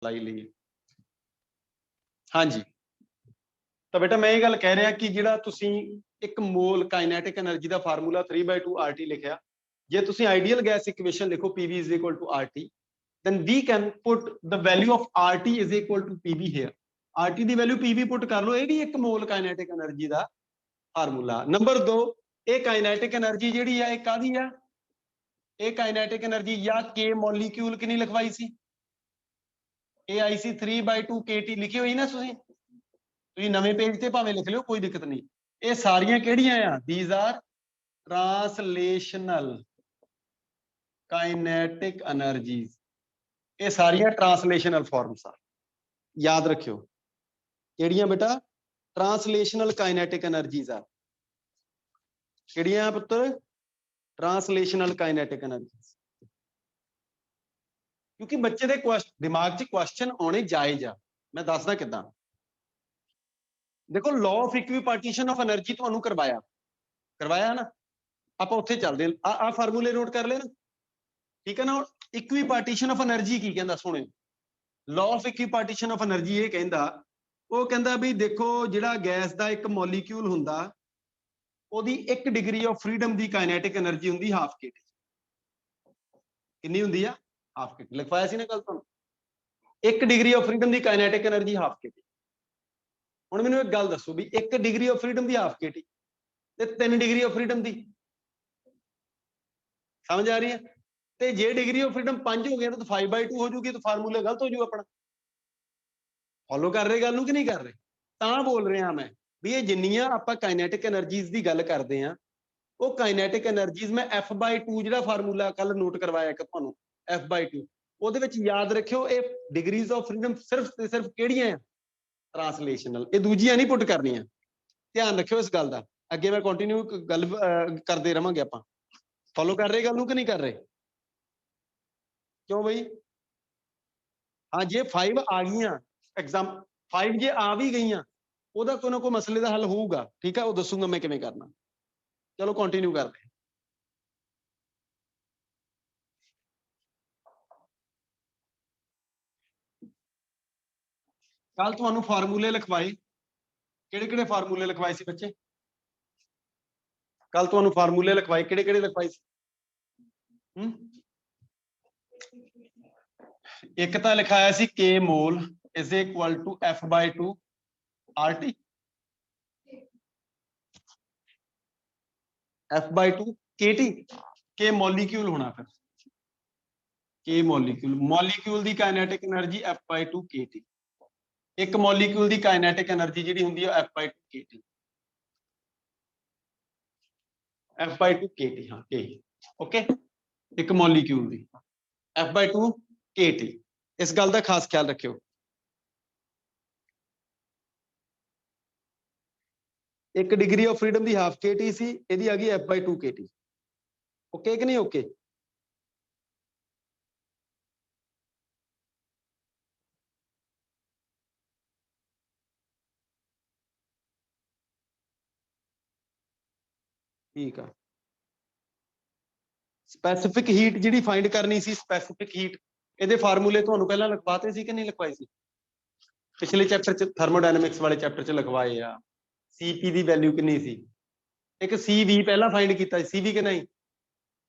लाई लीए। हाँ जी, तो बेटा मैं ये गल कह रहा कि जिहड़ा तुसीं एक मोल काइनेटिक एनर्जी का फार्मूला 3/2 RT लिखिया, जे तुसीं आइडियल गैस इक्वेशन लिखो PV is equal to RT, then we can put the value of RT is equal to PV here. RT the value PV put कर लो, ये भी एक mole kinetic energy का formula. Number 2, ये kinetic energy जिहड़ी है एक कादी है, ये काइनेटिक एनर्जी या K मॉलिक्यूल कितनी लिखवाई सी, ये आई सी 3/2 KT लिखी हुई ना तुसीं, तुसीं नवें पेज ते भावें लिख लियो, कोई दिक्कत नहीं। ये सारियां किहड़ियां आ, these are translational kinetic energies, ये सारियां ट्रांसलेशनल फॉर्म्स आ, याद रखियो किहड़ियां बेटा, ट्रांसलेशनल काइनेटिक एनर्जीज आ, किहड़ियां पुत्र, ट्रांसलेशनल काइनेटिक एनर्जीज। क्योंकि बच्चे दे दिमाग च क्वेश्चन आने जायज आ, मैं दसदा किदां। देखो law of equipartition of energy तुहानू करवाया ना, आप उत्थे चलदे आ फार्मूले नोट कर ले ना, ठीक है ना। इक्विपार्टीशन ऑफ एनर्जी की कहंदा, सुणियो law of equipartition of energy ये कहंदा, वो कहंदा भी देखो जिहड़ा गैस दा एक मॉलिक्यूल हुंदा, ओदी 1 degree of freedom the kinetic energy हुंदी हाफ KT। कितनी हुंदी आ, हाफ KT लिखवाया सी ना कल तुहानू, 1 degree of freedom the kinetic energy half KT। हुण मैनूं एक गल दसो भी 1 degree of freedom the half KT ते 3 डिग्री ऑफ फ्रीडम दी, समझ आ रही है? ते जे डिग्री ऑफ फ्रीडम 5 हो गया तो 5/2 हो जूगी, तो फार्मूला गलत हो जू अपना। फॉलो कर रहे गल नूं कि नहीं कर रहे? तां बोल रहे हैं मैं भी ये जिन्नियां आपां काइनेटिक एनर्जीज की गल करते हैं, वो काइनेटिक एनर्जीज मैं F/2 जिहड़ा फार्मूला कल नोट करवाया कि तुहानू F/2, ਉਹਦੇ ਵਿੱਚ याद रखियो ये डिग्रीज ऑफ फ्रीडम सिर्फ ते सिर्फ किहड़ियां हैं, ट्रांसलेशनल, ये दूजियां नहीं पुट करनियां। ध्यान रखियो इस गल का, अगे मैं कंटिन्यू गल करते रहांगे आपां। फॉलो कर रहे गल नूं कि नहीं कर रहे? क्यों बई? हाँ जे 5 आ गई एग्जाम 5 जे आ भी गई, ਉਹਦਾ कोई ना कोई मसले का हल होगा, ठीक है, वो दसूंगा मैं किवें करना। चलो कंटिन्यू करते हैं। कल तुहानू फार्मूले लिखवाए, किहड़े-किहड़े फार्मूले लिखवाए सी बच्चे? कल तुहानू फार्मूले लिखवाए, किहड़े-किहड़े लिखवाए सी? एक तो लिखाया सी K mole is equal to F/2 RT, F/2 KT, K molecule होना फिर, K मॉलिक्यूल, मॉलिक्यूल दी काइनेटिक एनर्जी F/2 KT, एक मॉलिक्यूल दी काइनेटिक एनर्जी जिहड़ी हुंदी है F/2 KT, F/2 KT, हाँ K, ओके, एक मॉलिक्यूल दी F/2 KT, इस गल का खास ख्याल रखियो। एक डिग्री ऑफ फ्रीडम की हाफ KT सी, इहदी आ गई F/2 KT, ओके कि नहीं ओके? ठीक है, स्पैसिफिक हीट जिहड़ी फाइंड करनी सी, स्पैसिफिक हीट, इहदे फार्मूले तुहानू पहलां लिखवाते सी कि नहीं लिखवाए सी? पिछले चैप्टर च थर्मोडायनेमिक्स वाले चैप्टर च लिखवाए आ। CP की वैल्यू कितनी सी? एक CV पहला फाइंड किया, CV कितना ही?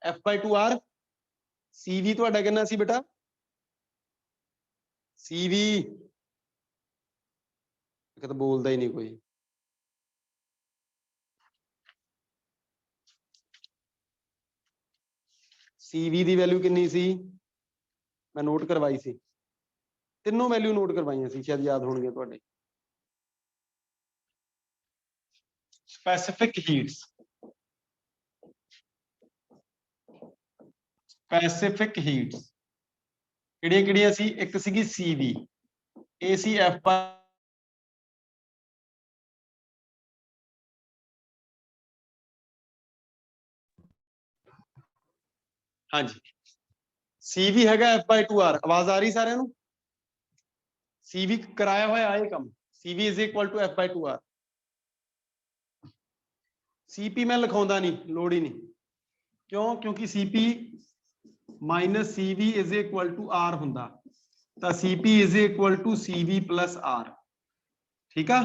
F/2 R, CV तुहाडा कितना सी बेटा? CV तो बोलता ही नहीं कोई। CV की वैल्यू कितनी सी? मैं नोट करवाई सी, तीनों वैल्यू नोट करवाई सी, शायद याद होणगे तुहाडे। स्पैसिफिक हीट्स, स्पैसिफिक हीट्स किहड़ियां-किहड़ियां सी? एक सीगी CV, ए सी F हाँ जी, CV हैगा F/2 R, आवाज आ रही सारिਆਂ ਨੂੰ? CV कराया हुआ आए कम, CV is equal to F/2 R। CP मैं लिखाउंदा नहीं, लोड़ ही नहीं, क्यों? क्योंकि CP minus CV is equal to R हुंदा, ਤਾਂ CP is equal to CV plus R। ठीक है,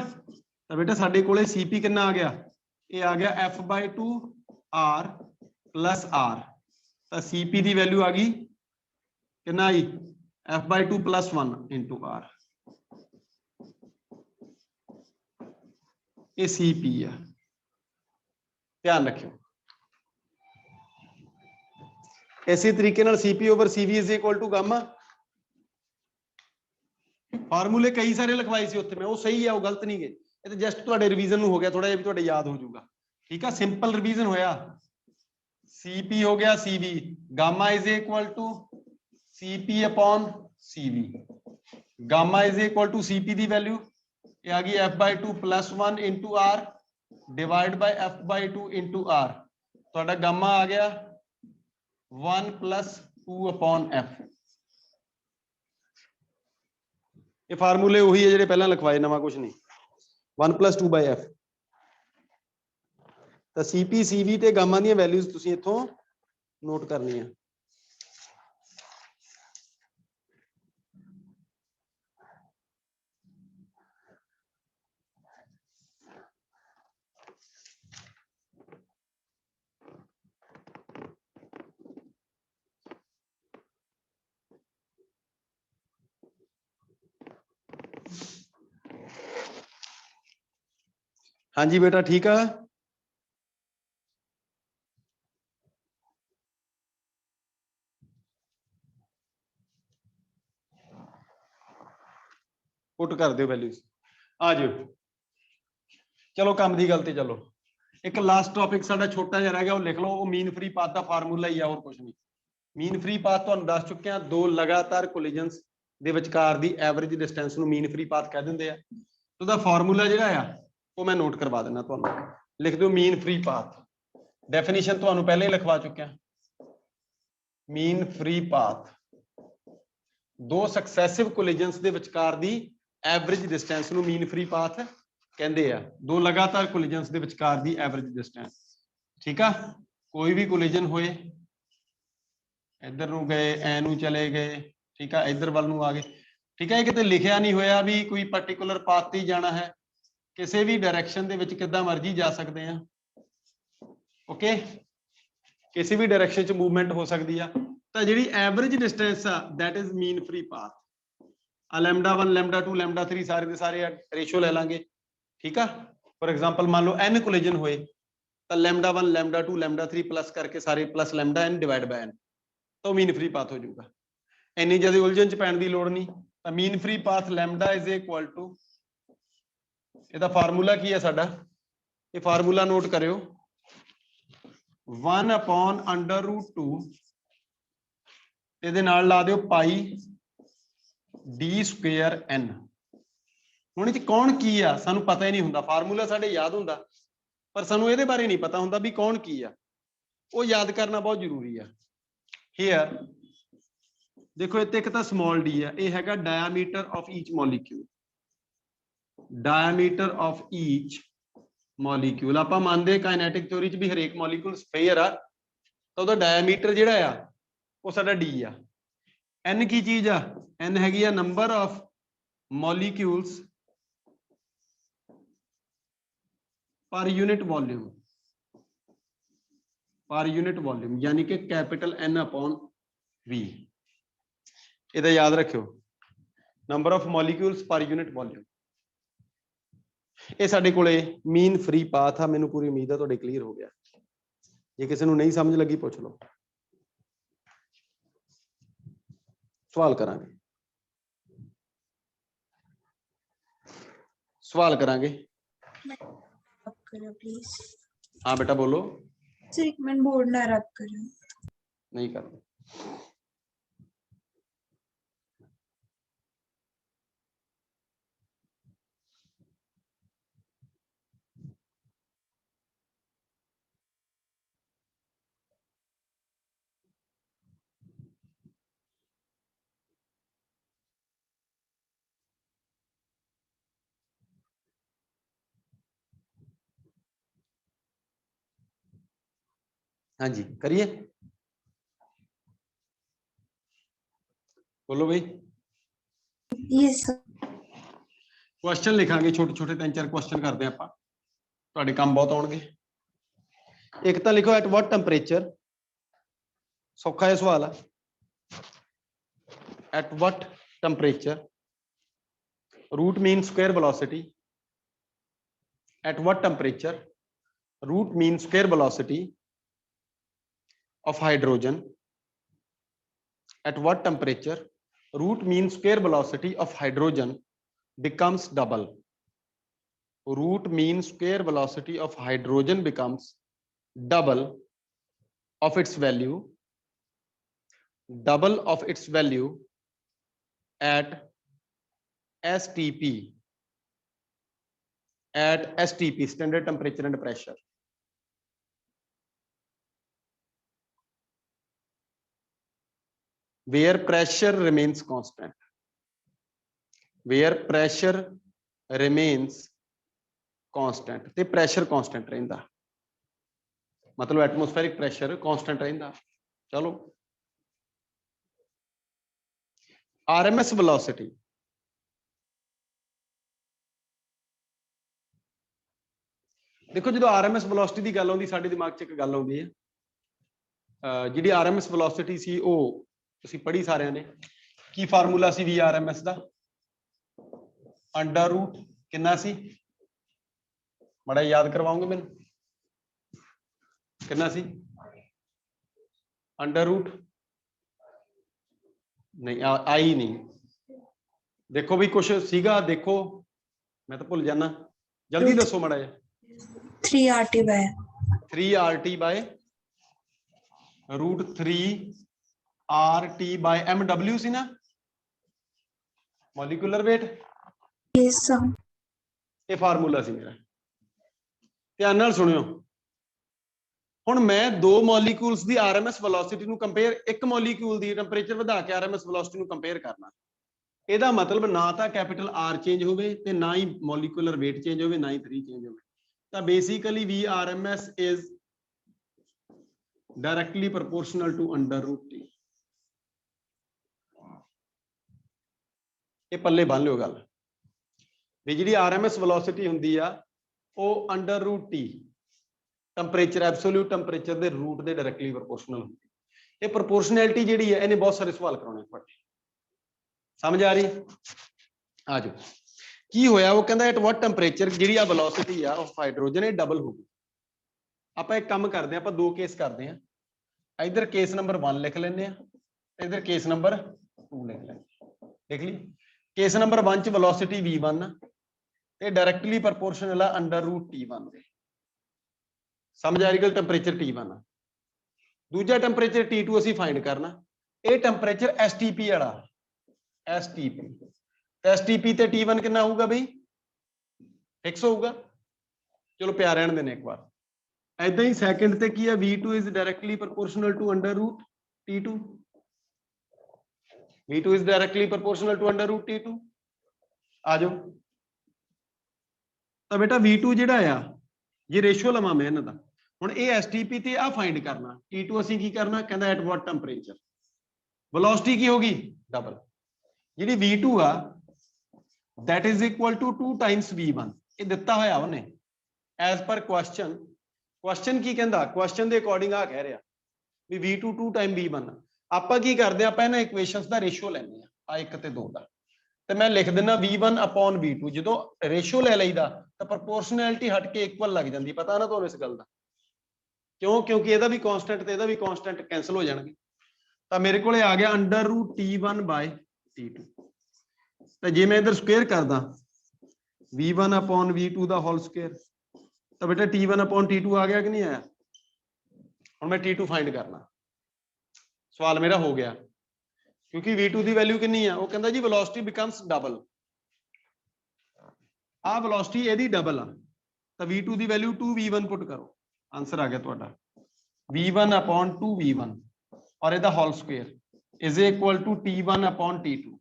तो बेटा साडे कोले CP कितना आ गया, ये आ गया F/2 R प्लस R। तो CP की वैल्यू आ गई कितना आई, F/2 प्लस 1 इंटू R। ये CP है, ध्यान रखियो। इसी तरीके नाल CP over CV is equal to gamma. फार्मूले कई सारे लिखवाए सी उत्थे मैं, वो सही है, वो गलत नहीं गए। ये तो जस्ट तुहाडे रिवीजन हो गया, थोड़ा जिहा भी तुहाडे याद हो जाऊगा। ठीक है, सिंपल रिवीजन होया। CP हो गया CV, gamma is equal to CP upon CV। Gamma is equal to CP दी वैल्यू ये आ गई F/2 plus 1 into R divide by F/2 into R। तुहाडा गामा आ गया 1 प्लस 2 अपॉन F। ये फार्मूले वही है जो पहला लिखवाए, नवा कुछ नहीं। 1 प्लस 2 बाय F। तो CP CV ते गामा दी वैल्यूज तुसीं इत्थों नोट करनी है। हाँ जी बेटा ठीक है। पुट कर दो वैल्यूज, आ जाओ। चलो काम की गल ते चलो। एक लास्ट टॉपिक साडा छोटा जिहा रह गया, वो लिख लो। वो मीन फ्री पाथ का फार्मूला ही है, और कुछ नहीं। मीन फ्री पाथ तुहानूं दस चुके हैं, दो लगातार कोलिजनस दे विचकार दी एवरेज डिस्टेंस नूं मीन फ्री पाथ कह दिंदे आ। ਉਹਦਾ फार्मूला ਜਿਹੜਾ ਆ ਉਹ मैं नोट करवा देना ਤੁਹਾਨੂੰ। लिख दो मीन फ्री पाथ। डेफिनेशन ਤੁਹਾਨੂੰ पहले ही लिखवा चुके हैं। मीन फ्री पाथ दो सक्सेसिव कोलिजनस ਦੇ ਵਿਚਕਾਰ ਦੀ एवरेज डिस्टेंस ਨੂੰ मीन फ्री पाथ ਕਹਿੰਦੇ ਆ। दो लगातार कोलिजनस ਦੇ ਵਿਚਕਾਰ ਦੀ एवरेज डिस्टेंस। ठीक है, कोई भी कोलिजन होए, इधर ਨੂੰ गए, ਐ ਨੂੰ चले गए, ठीक है, इधर ਵੱਲ ਨੂੰ आ गए। ठीक है, किते लिखिया नहीं होया भी कोई पर्टिकुलर पाथ ते जाना है, किसी भी डायरेक्शन दे विच किद्दां मर्जी जा सकते हैं। ओके, किसी भी डायरेक्शन च मूवमेंट हो सकती है। तो जिहड़ी एवरेज डिस्टेंस आ that is mean free path. λ1 λ2 λ3 सारे के सारे रेशो ले लांगे। ठीक है, फॉर एग्जांपल मान लो n कोलिजन होए तो λ1 λ2 λ3 प्लस करके सारे plus λn divide by n, तो मीन फ्री पाथ हो जाऊगा। इन्नी ज्यादा उलझन च पैण दी लोड़ नहीं। तो mean free path lambda is equal to, ਇਹਦਾ फार्मूला की है साडा, ये फार्मूला नोट करियो, 1 अपॉन √2 ਇਹਦੇ ਨਾਲ ਲਾ ਦਿਓ ਪਾਈ d ਸਕੁਅਰ n। ਹੁਣ ਇਹ ਕੌਣ ਕੀ ਆ ਸਾਨੂੰ ਪਤਾ ਹੀ ਨਹੀਂ ਹੁੰਦਾ, ਫਾਰਮੂਲਾ ਸਾਡੇ ਯਾਦ ਹੁੰਦਾ ਪਰ ਸਾਨੂੰ ਇਹਦੇ ਬਾਰੇ ਨਹੀਂ ਪਤਾ ਹੁੰਦਾ ਵੀ ਕੌਣ ਕੀ ਆ, ਉਹ ਯਾਦ ਕਰਨਾ ਬਹੁਤ ਜ਼ਰੂਰੀ ਆ। ਹੇਅਰ देखो इत्ते एक तो स्मॉल d है, ये हैगा diameter of each molecule. Diameter of each molecule आपां मानदे काइनेटिक थ्योरी च भी हरेक मॉलिक्यूल स्फेयर आ, तो उहदा डायमीटर जिहड़ा आ वो साडा d आ। n की चीज आ, n हैगी आ number of molecules per unit volume, per unit volume यानी कि कैपिटल N अपॉन V। ਇਹਦਾ याद रखियो, number of molecules per unit volume. ਇਹ ਸਾਡੇ ਕੋਲੇ मीन फ्री पाथ आ। ਮੈਨੂੰ पूरी उम्मीद है ਤੁਹਾਡੇ क्लीयर हो गया। ਜੇ ਕਿਸੇ ਨੂੰ नहीं समझ लगी पूछ लो, सवाल करांगे, सवाल करांगे। प्लीज। हाँ बेटा बोलो। सर एक मिनट बोर्ड ना रख करो। नहीं कर। हाँ जी करिए, बोलो भाई। Yes, sir. क्वेश्चन लिखांगे छोटे छोटे 3-4 क्वेश्चन करते हैं ਆਪਾਂ ਤੁਹਾਡੇ ਕੰਮ ਬਹੁਤ ਆਉਣਗੇ। ਇੱਕ ਤਾਂ ਲਿਖੋ ਐਟ ਵਾਟ ਟੈਂਪਰੇਚਰ, ਸੌਖਾ ਜਿਹਾ ਸਵਾਲ ਆ। At what temperature root mean square velocity, at what temperature root mean square velocity of hydrogen, at what temperature root mean square velocity of hydrogen becomes double, root mean square velocity of hydrogen becomes double of its value, double of its value at STP, at STP, standard temperature and pressure. Where pressure remains constant, where pressure remains constant, ਤੇ pressure constant ਰਹਿੰਦਾ, ਮਤਲਬ atmospheric pressure constant ਰਹਿੰਦਾ। ਚਲੋ RMS velocity, ਦੇਖੋ ਜਦੋਂ RMS velocity ਦੀ ਗੱਲ ਆਉਂਦੀ ਸਾਡੇ ਦਿਮਾਗ 'ਚ ਇੱਕ ਗੱਲ ਆਉਂਦੀ ਹੈ, ਜਿਹੜੀ RMS velocity ਸੀ ਉਹ ਤੁਸੀਂ ਪੜ੍ਹੀ ਸਾਰਿਆਂ ਨੇ। ਕੀ ਫਾਰਮੂਲਾ ਸੀ VRMS ਦਾ? ਅੰਡਰ ਰੂਟ ਕਿੰਨਾ ਸੀ? ਬੜਾ ਯਾਦ ਕਰਵਾਉਂਗੇ ਮੈਨੂੰ, ਕਿੰਨਾ ਸੀ? ਅੰਡਰ ਰੂਟ ਨਹੀਂ ਆਈ ਨਹੀਂ, ਦੇਖੋ ਵੀ ਕੁਛ ਸੀਗਾ, ਦੇਖੋ ਮੈਂ ਤਾਂ ਭੁੱਲ ਜਾਣਾ, ਜਲਦੀ ਦੱਸੋ ਮਾੜਾ ਜਿਹਾ। 3RT by 3RT by root 3RT by MW ਸੀ ਨਾ, ਮੋਲੀਕੂਲਰ weight। yes sir. ਇਹ ਫਾਰਮੂਲਾ ਸੀ ਮੇਰਾ, ਧਿਆਨ ਨਾਲ ਸੁਣਿਓ। ਹੁਣ ਮੈਂ ਦੋ ਮੋਲੀਕੂਲਸ ਦੀ RMS velocity ਨੂੰ ਕੰਪੇਅਰ, ਇੱਕ ਮੋਲੀਕੂਲ ਦੀ ਟੈਂਪਰੇਚਰ ਵਧਾ ਕੇ RMS velocity ਨੂੰ ਕੰਪੇਅਰ ਕਰਨਾ। ਇਹਦਾ ਮਤਲਬ ਨਾ ਤਾਂ ਕੈਪੀਟਲ R ਚੇਂਜ ਹੋਵੇ ਤੇ ਨਾ ਹੀ ਮੋਲੀਕੂਲਰ weight ਚੇਂਜ ਹੋਵੇ, ਨਾ ਹੀ 3 ਚੇਂਜ ਹੋਵੇ। ਤਾਂ basically VRMS is directly proportional to under root T। ਇਹ ਪੱਲੇ ਬੰਨ ਲਿਓ ਗੱਲ ਵੀ ਜਿਹੜੀ RMS velocity ਹੁੰਦੀ ਆ ਉਹ under route T temperature, absolute temperature ਦੇ ਰੂਟ ਦੇ ਡਾਇਰੈਕਟਲੀ ਪ੍ਰੋਪੋਰਸ਼ਨਲ ਹੁੰਦੀ। ਇਹ ਪ੍ਰੋਪੋਰਸ਼ਨੈਲਿਟੀ ਜਿਹੜੀ ਹੈ ਇਹਨੇ ਬਹੁਤ ਸਾਰੇ ਸਵਾਲ ਕਰਾਉਣੇ ਤੁਹਾਡੇ, ਸਮਝ ਆ ਰਹੀ? ਆ ਜਾਓ। ਕੀ ਹੋਇਆ? ਉਹ ਕਹਿੰਦਾ ਐਟ ਵਾਟ ਟੈਂਪਰੇਚਰ ਜਿਹੜੀ ਆ ਵੈਲੋਸਿਟੀ ਆ ਆਫ ਹਾਈਡਰੋਜਨ ਇਹ ਡਬਲ ਹੋ ਗਈ। ਆਪਾਂ ਇੱਕ ਕੰਮ ਕਰਦੇ ਆ, ਆਪਾਂ ਦੋ ਕੇਸ ਕਰਦੇ ਆ, ਇਧਰ ਕੇਸ ਨੰਬਰ 1 ਲਿਖ ਲੈਂਦੇ ਆ, ਇਧਰ ਕੇਸ ਨੰਬਰ 2 ਲਿਖ ਲੈਂਦੇ ਆ। ਦੇਖ ਲਈ, ਕੇਸ ਨੰਬਰ 1 ਚ ਵੈਲੋਸਿਟੀ v1 ਤੇ ਡਾਇਰੈਕਟਲੀ ਪ੍ਰੋਪੋਰਸ਼ਨਲ ਆ ਅੰਡਰ ਰੂਟ t1 ਦੇ। ਸਮਝ ਆ ਰਹੀ ਗੱਲ? ਟੈਂਪਰੇਚਰ T1 ਆ। ਦੂਜਾ ਟੈਂਪਰੇਚਰ T2 ਅਸੀਂ ਫਾਈਂਡ ਕਰਨਾ। ਇਹ ਟੈਂਪਰੇਚਰ STP ਵਾਲਾ, STP STP ਤੇ T1 ਕਿੰਨਾ ਹੋਊਗਾ ਬਈ? ਫਿਕਸ ਹੋਊਗਾ। ਚਲੋ ਪਿਆ ਰਹਿਣ ਦੇਣੇ ਇੱਕ ਵਾਰ। ਏਦਾਂ ਹੀ ਸੈਕੰਡ ਤੇ ਕੀ ਆ? V2 is directly proportional to under root T2, V2 is directly proportional to under root T2। ਆ ਜਾਓ। ਤਾਂ ਬੇਟਾ V2 ਜਿਹੜਾ ਆ, ਜੇ ਰੇਸ਼ੋ ਲਵਾਂ ਮੈਂ ਇਹਨਾਂ ਦਾ, ਹੁਣ ਇਹ STP ਤੇ ਆ ਫਾਈਂਡ ਕਰਨਾ, T2 ਅਸੀਂ ਕੀ ਕਰਨਾ? ਕਹਿੰਦਾ ਐਟ ਵਾਟ ਟੈਂਪਰੇਚਰ ਵੈਲੋਸਿਟੀ ਕੀ ਹੋਗੀ? ਡਬਲ। ਜਿਹੜੀ V2 ਆ that is equal to 2 times V1, ਇਹ ਦਿੱਤਾ ਹੋਇਆ ਉਹਨੇ as per question। question ਕੀ ਕਹਿੰਦਾ? question ਦੇ ਅਕੋਰਡਿੰਗ ਆ ਕਹਿ ਰਿਹਾ ਵੀ V2 2 time V1। ਆਪਾਂ ਕੀ ਕਰਦੇ ਆ? ਆਪਾਂ ਇਹਨਾਂ ਇਕੁਏਸ਼ਨਸ ਦਾ ਰੇਸ਼ੋ ਲੈਂਦੇ ਆ 1 ਤੇ 2 ਦਾ, ਤੇ ਮੈਂ ਲਿਖ ਦਿੰਦਾ V1 upon V2। ਜਦੋਂ ਰੇਸ਼ੋ ਲੈ ਲਈਦਾ ਤਾਂ ਪ੍ਰੋਪੋਰਸ਼ਨੈਲਿਟੀ ਹਟ ਕੇ ਇਕੁਅਲ ਲੱਗ ਜਾਂਦੀ। ਪਤਾ ਨਾ ਤੁਹਾਨੂੰ ਇਸ ਗੱਲ ਦਾ? ਕਿਉਂ? ਕਿਉਂਕਿ ਇਹਦਾ ਵੀ ਕਾਂਸਟੈਂਟ ਤੇ ਇਹਦਾ ਵੀ ਕਾਂਸਟੈਂਟ ਕੈਂਸਲ ਹੋ ਜਾਣਗੇ। ਤਾਂ ਮੇਰੇ ਕੋਲੇ ਆ ਗਿਆ under route T1 by T2। ਤਾਂ ਜੇ ਮੈਂ ਇਧਰ ਸਕੁਅਰ ਕਰਦਾ V1 upon V2 ਦਾ ਹੋਲ ਸਕੁਅਰ, ਤਾਂ ਬੇਟਾ T1 upon T2 ਆ ਗਿਆ ਕਿ ਨਹੀਂ ਆਇਆ? ਹੁਣ ਮੈਂ T2 ਫਾਈਂਡ ਕਰਨਾ। ਸਵਾਲ ਮੇਰਾ ਹੋ ਗਿਆ, ਕਿਉਂਕਿ V2 ਦੀ ਵੈਲਿਊ ਕਿੰਨੀ ਆ? ਉਹ ਕਹਿੰਦਾ ਜੀ ਵੈਲੋਸਿਟੀ ਬਿਕਮਸ ਡਬਲ। ਆਹ ਵੈਲੋਸਿਟੀ ਇਹਦੀ ਡਬਲ ਆ, ਤਾਂ V2 ਦੀ ਵੈਲਿਊ 2V1 ਪੁੱਟ ਕਰੋ, ਆਨਸਰ ਆ ਗਿਆ ਤੁਹਾਡਾ V1 upon 2V1 ਔਰ ਇਹਦਾ whole square is equal to T1 upon T2।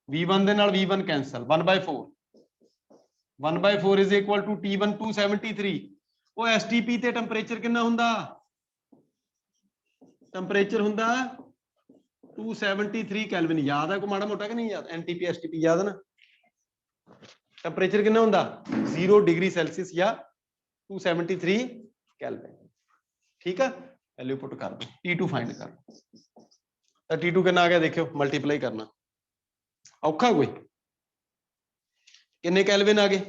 V1 ਦੇ ਨਾਲ V1 cancel, 1/4 1/4 is equal to T1 273। ਉਹ STP ਤੇ ਟੈਂਪਰੇਚਰ ਕਿੰਨਾ ਹੁੰਦਾ? ਟੈਂਪਰੇਚਰ ਹੁੰਦਾ 273 केल्विन याद है को माड़ा मोटा कि नहीं याद एनटीपी एसटीपी याद है ना टेंपरेचर कितना हुंदा 0 डिग्री सेल्सियस या 273 केल्विन ठीक है वैल्यू पुट कर दो T2 फाइंड कर तो T2 कितना आ गया देखियो मल्टीप्लाई करना औखा कोई कितने केल्विन आ गए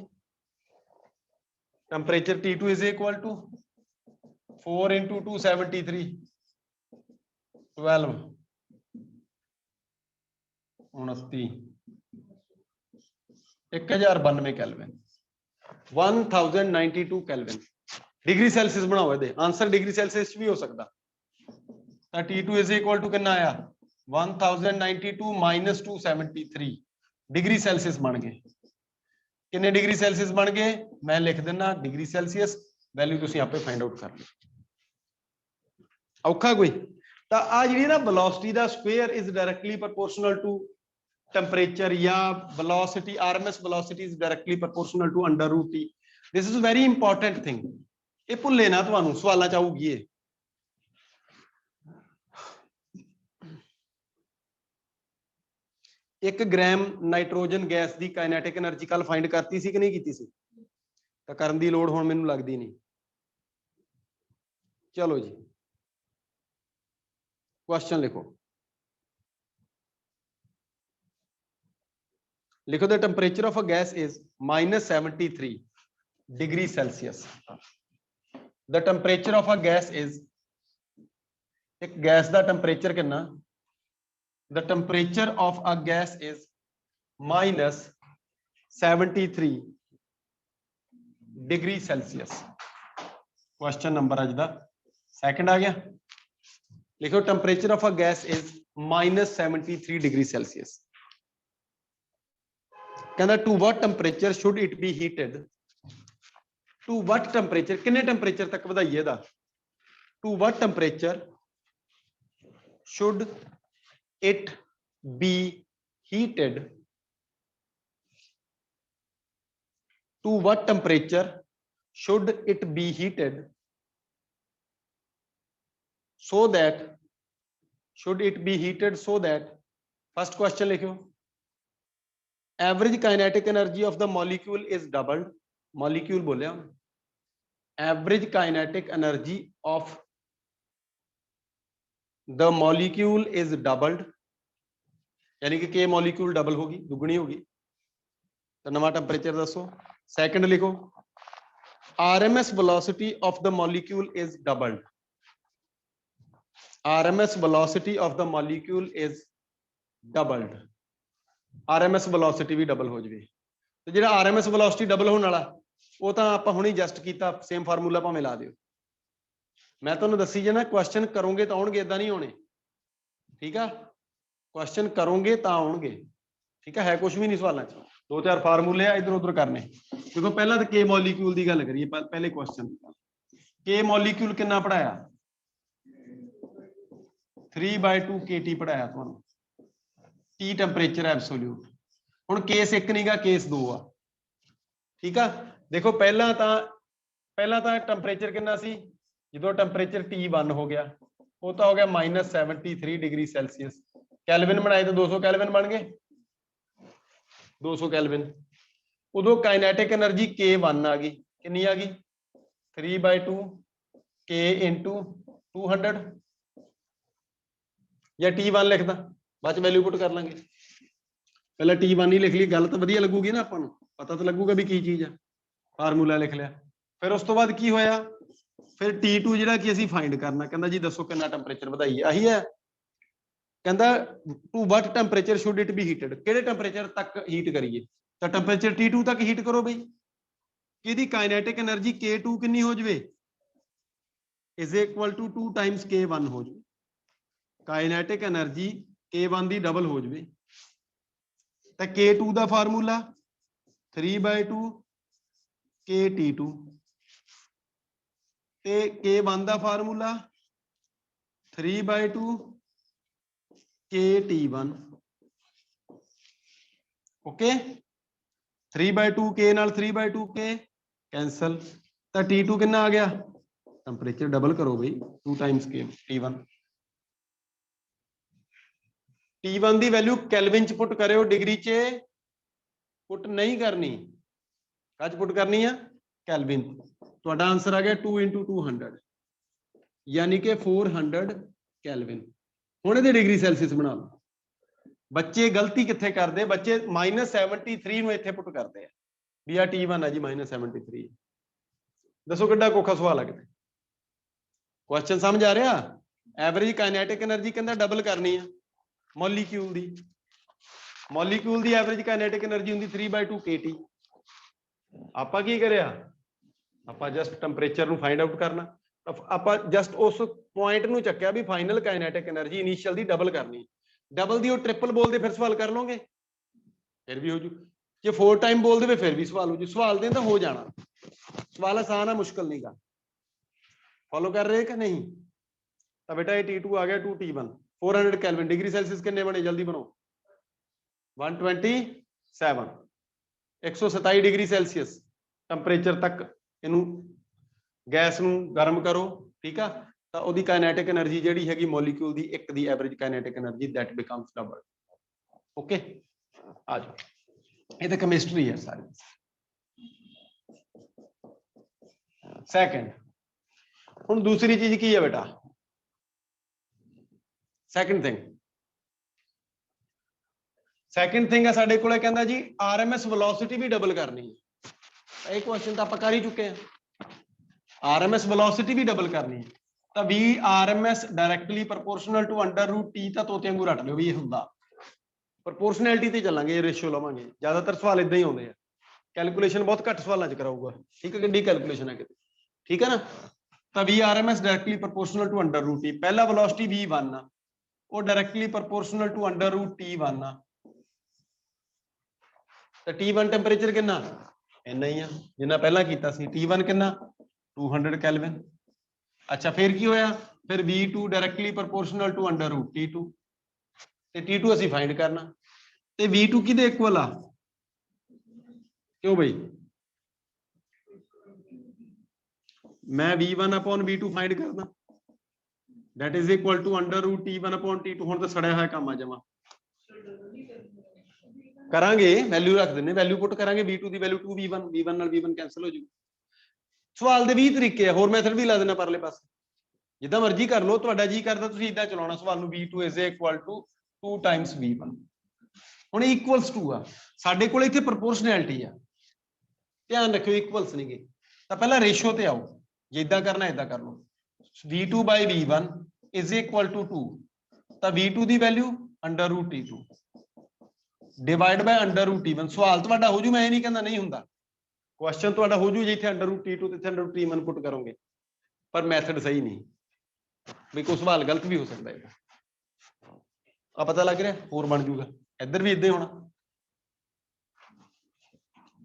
temperature T2 is equal to 4 into 273 12 29 1092 kelvin 1092 kelvin degree Celsius बनाओ ये आंसर डिग्री सेल्सियस भी हो सकता T2 इज इक्वल टू कितना आया 1092 माइनस 273 डिग्री सेल्सियस बन गए कितने डिग्री सेल्सियस बन गए मैं लिख देना डिग्री सेल्सियस वैल्यू तुसी आपे फाइंड आउट कर लो औखा कोई ਤਾਂ ਆ ਜਿਹੜੀ ਨਾ velocity the square is directly proportional to temperature या velocity RMS velocity is directly proportional to under root T this is a very important thing ਇਹ ਭੁੱਲੇ ਨਾ ਤੁਹਾਨੂੰ ਸਵਾਲਾਂ ਚ ਆਊਗੀ ਇਹ एक ग्राम नाइट्रोजन गैस ਦੀ काइनेटिक एनर्जी ਕੱਲ फाइंड ਕਰਤੀ ਸੀ ਕਿ ਨਹੀਂ ਕੀਤੀ ਸੀ ਤਾਂ ਕਰਨ ਦੀ ਲੋੜ ਹੁਣ ਮੈਨੂੰ ਲੱਗਦੀ ਨਹੀਂ ਚਲੋ ਜੀ क्वेश्चन लिखो लिखो the temperature of a gas is -73 degree Celsius the temperature of a gas is एक गैस का टेम्परेचर कितना the temperature of a gas is -73 degree Celsius question number अज दा सेकंड आ गया लिखो temperature of a gas is -73 degree Celsius कहना to what temperature should it be heated to what temperature कितने टेम्परेचर तक ਵਧਾਈਏ ਦਾ to what temperature should it be heated to what temperature should it be heated so that should it be heated so that first question लिखो average kinetic energy of the molecule is doubled molecule बोले हम average kinetic energy of the molecule is doubled यानी कि K molecule double होगी दुगनी होगी तो नवा टेम्परेचर दसो सेकंड लिखो RMS velocity of the molecule is doubled RMS velocity of the molecule is doubled RMS velocity भी double हो जाए तो ਜਿਹੜਾ RMS velocity double होने वाला वो तो आप हुणी जस्ट किया सेम फार्मूला भावें ला दियो मैं तुहानूं दसी जे ना क्वेश्चन करोगे तो आउणगे इदां नहीं होने ठीक है क्वेश्चन करोगे तो आउणगे ठीक है कुछ भी नहीं सवालों च दो चार फार्मूले आ इधर उधर करने देखो पहला तो के मॉलिक्यूल की गल करिए पहले क्वेश्चन के मॉलिक्यूल कितना पढ़ाया 3/2 kT पढ़ाया तुहानूं T टेम्परेचर एब्सोल्यूट हुण केस एक नहीं गा केस दो आ ठीक है देखो पहला तो टेम्परेचर कितना सी जो टेम्परेचर T1 हो गया वो तो हो गया -73 डिग्री सेल्सियस कैल्विन बनाए तो 200 कैल्विन बन गए 200 कैल्विन उदो काइनेटिक एनर्जी K1 आ गई कितनी आ गई 3/2 K × 200 या T1 लिखदा बाद वैल्यू पुट कर लांगे पहले T1 ही लिख ली गल तो वधिया लगूगी ना आपां नूं पता तो लगूगा भी की चीज है फार्मूला लिख लिया फिर उस तो बाद की होया फिर T2 जिहड़ा कि असीं फाइंड करना कहंदा जी दसो कितना टेम्परेचर ਵਧਾਈਏ आही है कहंदा to what temperature should it be heated किहड़े टेम्परेचर तक हीट करिए तो टेम्परेचर T2 तक हीट करो बई किहदी काइनेटिक एनर्जी K2 कितनी हो जाए is equal to 2 times K1 हो जाए काइनेटिक एनर्जी K1 दी डबल हो जाए तो K2 दा फार्मूला 3/2 KT2 ते K1 दा फार्मूला 3/2 KT1 ओके 3/2 K नाल 3/2 K कैंसल तो T2 कितना आ गया टेम्परेचर डबल करो भाई 2 टाइम्स K T1 T1 ਦੀ ਵੈਲਿਊ ਕੈਲਵਿਨ ਚ ਪੁੱਟ ਕਰਿਓ, ਡਿਗਰੀ ਚ ਪੁੱਟ ਨਹੀਂ ਕਰਨੀ। ਕੱਚ ਪੁੱਟ ਕਰਨੀ ਆ ਕੈਲਵਿਨ। ਤੁਹਾਡਾ ਆਨਸਰ ਆ ਗਿਆ 2 × 200 ਯਾਨੀ ਕਿ 400 ਕੈਲਵਿਨ। ਹੁਣ ਇਹਦੇ ਡਿਗਰੀ ਸੈਲਸੀਅਸ ਬਣਾ ਲਓ। ਬੱਚੇ ਗਲਤੀ ਕਿੱਥੇ ਕਰਦੇ, ਬੱਚੇ -73 ਨੂੰ ਇੱਥੇ ਪੁੱਟ ਕਰਦੇ ਆ ਵੀ ਆ T1 ਆ ਜੀ -73। ਦੱਸੋ ਕਿੱਡਾ ਕੋਖਾ ਸਵਾਲ ਆ ਕਿਤੇ। ਕੁਐਸਚਨ ਸਮਝ ਆ ਰਿਹਾ। ਐਵਰੇਜ ਕਾਈਨੈਟਿਕ એનર્ਜੀ ਕਹਿੰਦਾ ਡਬਲ ਕਰਨੀ ਆ ਮੋਲੀਕਿਊਲ ਦੀ। ਮੋਲੀਕਿਊਲ ਦੀ ਐਵਰੇਜ ਕਾਈਨੈਟਿਕ એનર્ਜੀ ਹੁੰਦੀ 3/2 kT। ਆਪਾਂ ਕੀ ਕਰਿਆ, ਆਪਾਂ ਜਸਟ ਟੈਂਪਰੇਚਰ ਨੂੰ ਫਾਈਂਡ ਆਊਟ ਕਰਨਾ। ਆਪਾਂ ਜਸਟ ਉਸ ਪੁਆਇੰਟ ਨੂੰ ਚੱਕਿਆ ਵੀ ਫਾਈਨਲ ਕਾਈਨੈਟਿਕ એનર્ਜੀ ਇਨੀਸ਼ੀਅਲ ਦੀ ਡਬਲ ਕਰਨੀ। ਡਬਲ ਦੀ ਉਹ ਟ੍ਰਿਪਲ ਬੋਲਦੇ ਫਿਰ ਸਵਾਲ ਕਰ ਲਓਗੇ, ਫਿਰ ਵੀ ਹੋ ਜੂ। ਜੇ 4 ਟਾਈਮ ਬੋਲ ਦੇਵੇ ਫਿਰ ਵੀ ਸਵਾਲ ਹੋ ਜੂ। ਸਵਾਲ ਦੇ ਤਾਂ ਹੋ ਜਾਣਾ। ਸਵਾਲ ਆਸਾਨ ਆ, ਮੁਸ਼ਕਲ ਨਹੀਂ ਗਾ। ਫੋਲੋ ਕਰ ਰਹੇ ਕਿ ਨਹੀਂ? ਤਾਂ ਬੇਟਾ ਇਹ T2 ਆ ਗਿਆ 2T1 400 ਕੈਲਵਿਨ। ਡਿਗਰੀ ਸੈਲਸੀਅਸ ਕਿੰਨੇ ਬਣੇ ਜਲਦੀ ਬਣੋ? 127 127 ਡਿਗਰੀ ਸੈਲਸੀਅਸ ਟੈਂਪਰੇਚਰ ਤੱਕ ਇਹਨੂੰ ਗੈਸ ਨੂੰ ਗਰਮ ਕਰੋ, ਠੀਕ ਆ। ਤਾਂ ਉਹਦੀ ਕਾਈਨੈਟਿਕ એનર્ਜੀ ਜਿਹੜੀ ਹੈਗੀ ਮੋਲੀਕਿਊਲ ਦੀ ਇੱਕ ਦੀ average kinetic energy that becomes double. Okay ਆ ਜਾਓ। ਇਹ ਤਾਂ ਕੈਮਿਸਟਰੀ ਹੈ ਸਾਰੀ। ਸੈਕੰਡ, ਹੁਣ ਦੂਸਰੀ ਚੀਜ਼ ਕੀ ਹੈ ਬੇਟਾ? ਸੈਕੰਡ ਥਿੰਗ ਹੈ ਸਾਡੇ ਕੋਲੇ, ਕਹਿੰਦਾ ਜੀ RMS ਵੈਲੋਸਿਟੀ ਵੀ ਡਬਲ ਕਰਨੀ ਹੈ। ਇਹ ਕੁਐਸਚਨ ਤਾਂ ਆਪਾਂ ਕਰ ਹੀ ਚੁੱਕੇ ਹਾਂ। RMS ਵੈਲੋਸਿਟੀ ਵੀ ਡਬਲ ਕਰਨੀ ਹੈ ਤਾਂ VRMS directly proportional to √T। ਤਾਂ ਤੋਤੇ ਵਾਂਗੂ ਰੱਟ ਲਿਓ ਵੀ ਇਹ ਹੁੰਦਾ। ਪ੍ਰੋਪੋਰਸ਼ਨੈਲਿਟੀ ਤੇ ਚੱਲਾਂਗੇ, ਇਹ ਰੇਸ਼ੀਓ ਲਵਾਂਗੇ। ਜ਼ਿਆਦਾਤਰ ਸਵਾਲ ਇਦਾਂ ਹੀ ਆਉਂਦੇ ਆ। ਕੈਲਕੂਲੇਸ਼ਨ ਬਹੁਤ ਘੱਟ ਸਵਾਲਾਂ 'ਚ ਕਰਾਊਗਾ, ਠੀਕ ਹੈ। ਕਿੰਨੀ ਕੈਲਕੂਲੇਸ਼ਨ ਹੈ ਕਿਤੇ, ਠੀਕ ਹੈ ਨਾ। ਤਾਂ VRMS directly proportional to √T। ਪਹਿਲਾ ਵੈਲੋਸਿਟੀ V1 ਆ, ਉਹ ਡਾਇਰੈਕਟਲੀ ਪ੍ਰੋਪੋਰਸ਼ਨਲ ਟੂ √T1 ਆ। ਤਾਂ T1 ਟੈਂਪਰੇਚਰ ਕਿੰਨਾ? ਇੰਨਾ ਹੀ ਆ ਜਿੰਨਾ ਪਹਿਲਾਂ ਕੀਤਾ ਸੀ। T1 ਕਿੰਨਾ? 200 ਕੈਲਵਿਨ। ਅੱਛਾ ਫਿਰ ਕੀ ਹੋਇਆ? ਫਿਰ V2 directly proportional to √T2 ਤੇ T2 ਅਸੀਂ ਫਾਈਂਡ ਕਰਨਾ। ਤੇ V2 ਕਿਹਦੇ ਇਕੁਅਲ ਆ? ਕਿਉਂ ਬਈ? ਮੈਂ V1/V2 ਫਾਈਂਡ ਕਰਦਾ, that is equal to √T1/T2। ਹੁਣ ਤਾਂ ਸੜਿਆ ਹੋਇਆ ਕੰਮ ਆ ਜਮਾ। ਕਰਾਂਗੇ, ਵੈਲਿਊ ਰੱਖ ਦਿੰਦੇ, ਵੈਲਿਊ ਪੁੱਟ ਕਰਾਂਗੇ। V2 ਦੀ ਵੈਲਿਊ 2V1, V1 ਨਾਲ V1 ਕੈਂਸਲ ਹੋ ਜੂ। ਸਵਾਲ ਦੇ 20 ਤਰੀਕੇ ਆ, ਹੋਰ ਮੈਥਡ ਵੀ ਲਾ ਦੇਣਾ ਪਰਲੇ ਪਾਸੇ, ਜਿੱਦਾਂ ਮਰਜ਼ੀ ਕਰ ਲਓ। ਤੁਹਾਡਾ ਜੀ ਕਰਦਾ ਤੁਸੀਂ ਇਦਾਂ ਚਲਾਉਣਾ ਸਵਾਲ ਨੂੰ। V2 is equal to 2 times V1। ਹੁਣ ਇਕੁਅਲਸ ਟੂ ਆ ਸਾਡੇ ਕੋਲ, ਇੱਥੇ ਪ੍ਰੋਪੋਰਸ਼ਨੈਲਿਟੀ ਆ। ਧਿਆਨ ਰੱਖਿਓ ਇਕੁਅਲਸ ਨਹੀਂ ਗੇ। ਤਾਂ ਪਹਿਲਾਂ ਰੇਸ਼ੋ ਤੇ ਆਓ, ਜੇ ਇਦਾਂ ਕਰਨਾ ਇਦਾਂ ਕਰ ਲਓ। V2/V1 is equal to 2। ਤਾਂ V2 ਦੀ ਵੈਲਿਊ √T2 ਡਿਵਾਈਡ ਬਾਈ √T1। ਸਵਾਲ ਤੁਹਾਡਾ ਹੋ ਜੂ, ਮੈਂ ਇਹ ਨਹੀਂ ਕਹਿੰਦਾ ਨਹੀਂ ਹੁੰਦਾ। ਕੁਐਸਚਨ ਤੁਹਾਡਾ ਹੋ ਜੂ ਜੇ ਇੱਥੇ √T2 ਤੇ √T1 ਪੁੱਟ ਕਰੋਗੇ, ਪਰ ਮੈਥਡ ਸਹੀ ਨਹੀਂ। ਵੀ ਕੋਈ ਸਵਾਲ ਗਲਤ ਵੀ ਹੋ ਸਕਦਾ ਹੈ। ਆ ਪਤਾ ਲੱਗ ਰਿਹਾ? ਹੋਰ ਬਣ ਜੂਗਾ। ਇੱਧਰ ਵੀ ਇਦਾਂ ਹੀ ਹੋਣਾ।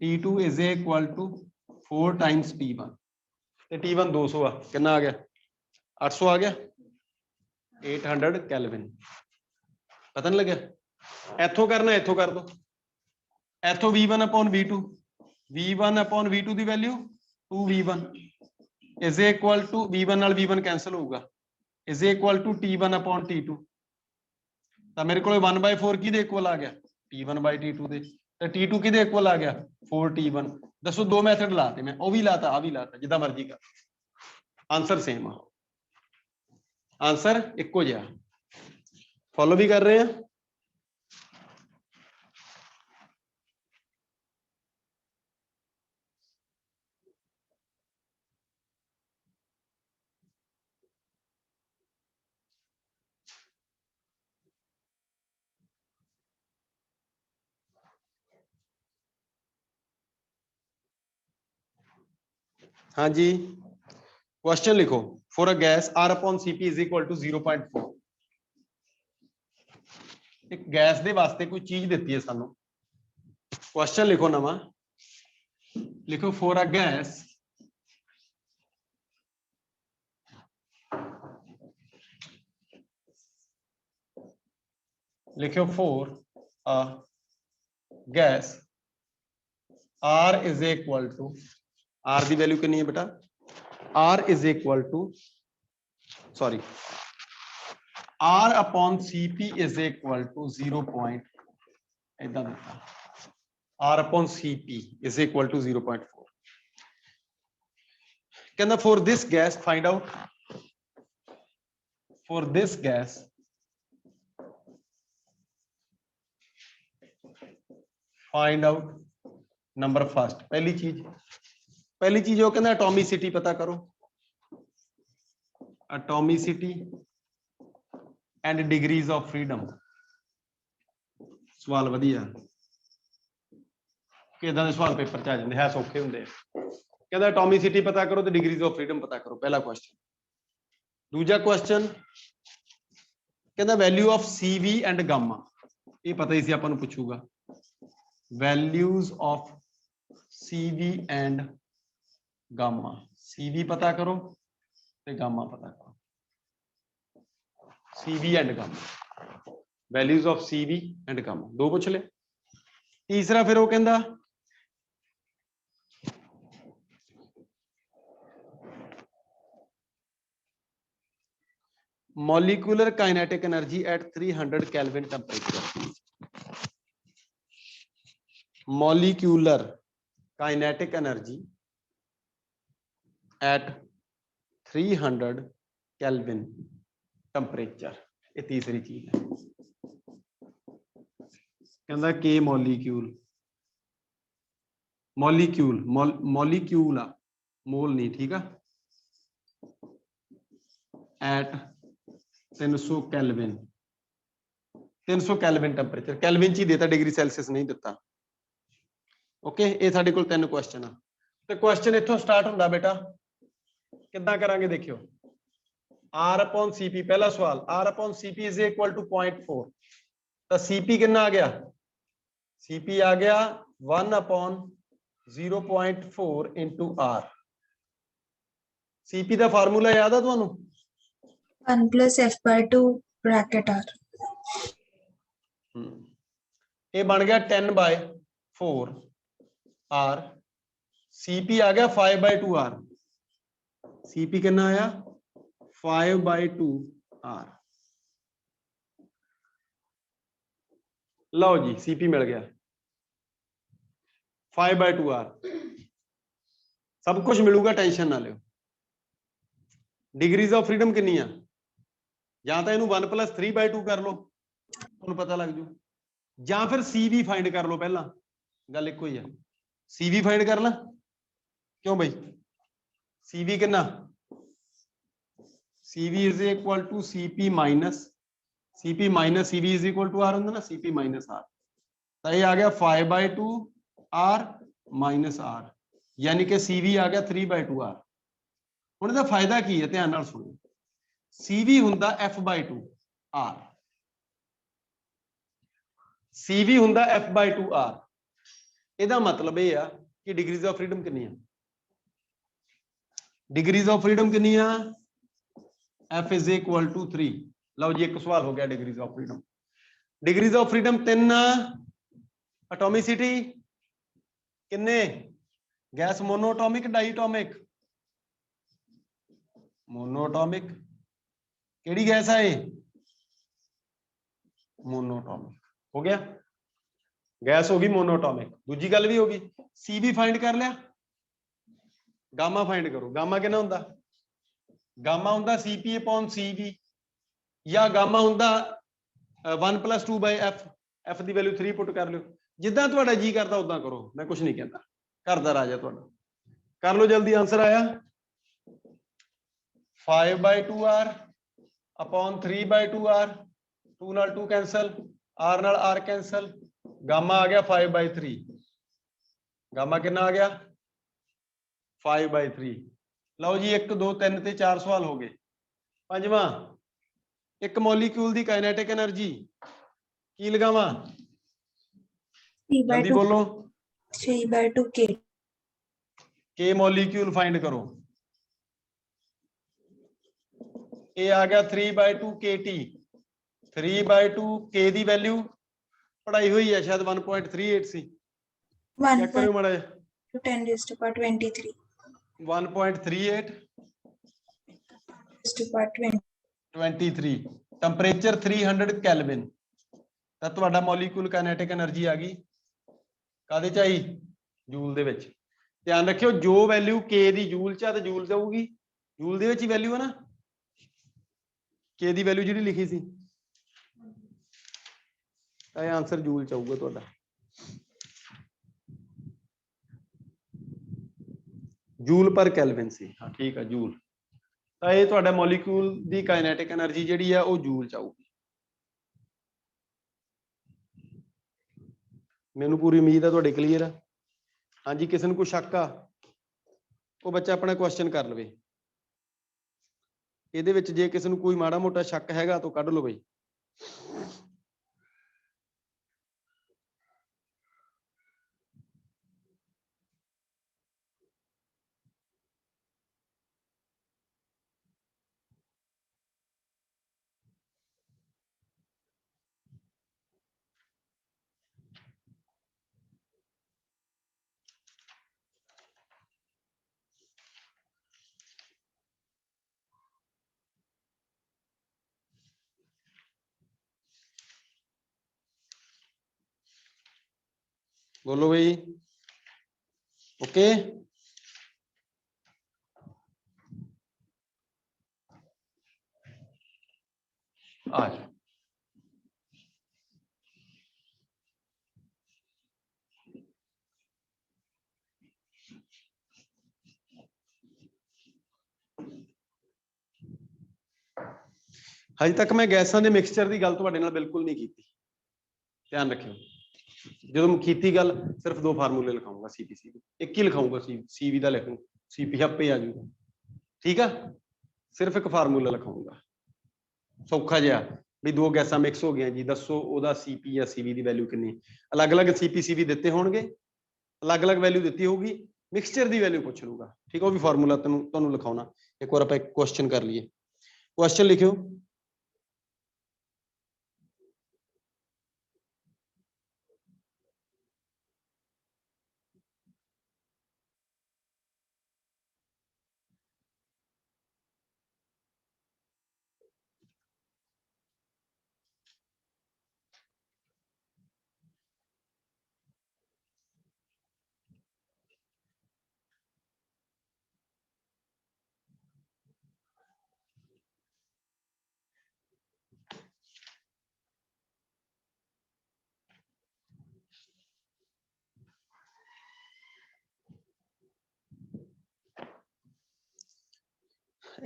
T2 is equal to 4 times T1 ਤੇ T1 200 ਆ। ਕਿੰਨਾ ਆ ਗਿਆ? 800 ਆ ਗਿਆ। 800 ਕੈਲਵਿਨ। ਪਤਾ ਨਹੀਂ ਲੱਗਿਆ? ਇੱਥੋਂ ਕਰਨਾ, ਇੱਥੋਂ ਕਰ ਦੋ। ਇੱਥੋਂ V1/V2, V1/V2 the value 2V1 is equal to V1 ਨਾਲ V1 ਕੈਂਸਲ ਹੋਊਗਾ, is equal to T1/T2। ਤਾਂ ਮੇਰੇ ਕੋਲ 1/4 ਕਿਹਦੇ ਇਕੁਅਲ ਆ ਗਿਆ? T1/T2 ਦੇ। ਤੇ T2 ਕਿਹਦੇ ਇਕੁਅਲ ਆ ਗਿਆ? 4T1। ਦੱਸੋ ਦੋ ਮੈਥਡ ਲਾਤੇ ਮੈਂ, ਉਹ ਵੀ ਲਾਤਾ, ਆ ਵੀ ਲਾਤਾ, ਜਿੱਦਾਂ ਮਰਜ਼ੀ ਕਰ। ਆਨਸਰ ਸੇਮ ਆ, ਆਨਸਰ ਇੱਕੋ ਜਿਹਾ। ਫੋਲੋ ਵੀ ਕਰ ਰਹੇ ਆ? हाँ जी, क्वेश्चन लिखो। For a gas R/Cp is equal to 0.4। एक गैस दे वास्ते कोई चीज देती है सानू। क्वेश्चन लिखो नवा, लिखो फॉर अ गैस लिखो for a gas R is equal to, R the value कितनी है बेटा? R is equal to, sorry R upon CP is equal to 0. इदां दिता R upon CP is equal to 0.4. कहना for this gas find out, for this gas find out number first. पहली चीज वो कहना एटॉमिसिटी पता करो, atomicity and degrees of freedom. सवाल वधिया कि इदां दे सवाल पेपर च आ जांदे है, सौखे हुंदे। कहंदा एटॉमिसिटी पता करो ते डिग्रीज ऑफ फ्रीडम पता करो, पहला क्वेश्चन। दूजा क्वेश्चन कहंदा value of CV and gamma, ये पता ही सी आपां नूं पुछूगा। Values of CV and gamma, CV पता करो ते गामा पता करो। CV and gamma, values of CV and gamma, दो पूछ ले। तीसरा फिर वो कहंदा molecular kinetic energy at 300 kelvin temperature. Molecular kinetic energy at 300 kelvin temperature, ये तीसरी चीज है। कहंदा के मॉलिक्यूल, मॉलिक्यूल मॉलिक्यूल आ, मोल नहीं, ठीक है, at 300 kelvin, 300 kelvin temperature, kelvin च ही देता, डिग्री सेल्सियस नहीं दिता। ओके, ये साडे कोल 3 क्वेश्चन आ ते क्वेश्चन इत्थों स्टार्ट हुंदा बेटा। किद्दां करांगे देखियो, R upon CP, पहला सवाल R upon CP is equal to 0.4, तो CP कितना आ गया? CP आ गया 1 upon 0.4 into R। CP का फार्मूला याद है तुहानू? 1 plus F by 2 bracket R। ये बन गया 10 by 4 R। CP आ गया 5 by 2 R। CP कितना आया? 5 by 2 R। Low ji, CP मिल गया 5 by 2 R। सब कुछ मिलूगा, टेंशन ना लियो। डिग्रीज ऑफ फ्रीडम कितनी है? या तो इनू 1 plus 3 by 2 कर लो, तुहानू पता लग जू, या फिर CV फाइंड कर लो। पहला गल एक ही है, CV फाइंड कर ला। क्यों भाई? CV कितना? CV is equal to CP minus CV is equal to R होंगे ना, CP माइनस R। तो ये आ गया 5 by 2 R माइनस R, यानी कि CV आ गया 3 by 2 R। हुण इहदा फायदा की है, ध्यान नाल सुनो। CV हुंदा F by 2 R, CV हुंदा F by 2 R। इहदा मतलब ये आ कि डिग्रीज ऑफ फ्रीडम कितनी है? डिग्रीज ऑफ फ्रीडम कितनी है? F is equal to 3। लो जी, एक सवाल हो गया degrees of freedom. Degrees of freedom 3, atomicity किन्ने? Gas monatomic diatomic? मोनोटॉमिक। केड़ी गैस है? मोनोटॉमिक। हो गया, गैस होगी मोनोटॉमिक। दूजी गल भी होगी, CV फाइंड कर लिया, गामा फाइंड करो। गामा कितना हुंदा? गामा हुंदा CP अपॉन CV, या गामा हुंदा 1 plus 2 by F। F the value 3 put कर लो, जिद्दां तुहाडा जी करदा उदां करो, मैं कुछ नहीं कहता। घर दा राजा तुहाडा, कर लो जल्दी। आंसर आया 5 by 2 R upon 3 by 2 R। 2 नाल 2 कैंसल, R नाल R कैंसल, गामा आ गया 5 by 3। गामा कितना आ गया? 5 by 3। लो जी, 1 2 3 ते 4 सवाल हो गए। पंजवां, एक मॉलिक्यूल दी काइनेटिक एनर्जी की लगावां? 3 by जल्दी 2 बोलो। 3 by 2 K। के मॉलिक्यूल फाइंड करो। ए आ गया 3 by 2 KT। 3 by 2 K the value पढ़ाई हुई है शायद 1.38 सी। चेक करो माड़ा 10 raised to power 23 1.38 raised to power 20 23 temperature 300 Kelvin ਤਾਂ ਤੁਹਾਡਾ ਮੋਲੀਕੂਲ ਕਾਈਨੈਟਿਕ એનર્ਜੀ ਆ ਗਈ ਕਾਦੇ ਚ ਆਈ ਜੂਲ ਦੇ ਵਿੱਚ। ਧਿਆਨ ਰੱਖਿਓ ਜੋ ਵੈਲਿਊ k ਦੀ ਜੂਲ ਚ ਆ ਤੇ ਜੂਲ ਜਾਊਗੀ ਜੂਲ ਦੇ ਵਿੱਚ ਹੀ ਵੈਲਿਊ ਹੈ ਨਾ k ਦੀ ਵੈਲਿਊ ਜਿਹੜੀ ਲਿਖੀ ਸੀ ਤਾਂ ਇਹ ਆਨਸਰ ਜੂਲ ਚ ਆਊਗਾ ਤੁਹਾਡਾ। ਜੂਲ ਪਰ ਕੈਲਵਿਨ ਸੀ ਹਾਂ ਠੀਕ ਆ ਜੂਲ ਤਾਂ ਇਹ ਤੁਹਾਡਾ ਮੋਲੀਕੂਲ ਦੀ ਕਾਈਨੈਟਿਕ એનર્ਜੀ ਜਿਹੜੀ ਆ ਉਹ ਜੂਲ ਚ ਆਊਗੀ। ਮੈਨੂੰ ਪੂਰੀ ਉਮੀਦ ਆ ਤੁਹਾਡੇ ਕਲੀਅਰ ਆ। ਹਾਂਜੀ ਕਿਸੇ ਨੂੰ ਕੋਈ ਸ਼ੱਕ ਆ ਉਹ ਬੱਚਾ ਆਪਣਾ ਕੁਐਸਚਨ ਕਰ ਲਵੇ। ਇਹਦੇ ਵਿੱਚ ਜੇ ਕਿਸੇ ਨੂੰ ਕੋਈ ਮਾੜਾ ਮੋਟਾ ਸ਼ੱਕ ਹੈਗਾ ਤਾਂ ਕੱਢ ਲਓ ਬਈ। बोलो भाई ओके आ जाओ। हजे तक मैं गैसां दे मिक्सचर की गल तुहाडे नाल बिल्कुल नहीं की। ध्यान रखियो जो की गल सिर्फ दो फार्मूले लिखाऊंगा सीपीसी एक ही लिखाऊंगा सीवी का लिखूँ सीपी आपे आ जाऊगा ठीक है सिर्फ एक फार्मूला लिखाऊंगा सौखा जिहा भी दो गैसां मिक्स हो गई जी दसो ओदा सीपी या सीवी की वैल्यू कितनी अलग अलग सीपी सीवी दिते होणगे अलग अलग वैल्यू दी होगी मिक्सचर की वैल्यू पूछ लूगा ठीक है वो भी फार्मूला तुहानूं लिखाउणा। एक बार आपां क्वेश्चन कर लीए क्वेश्चन लिखियो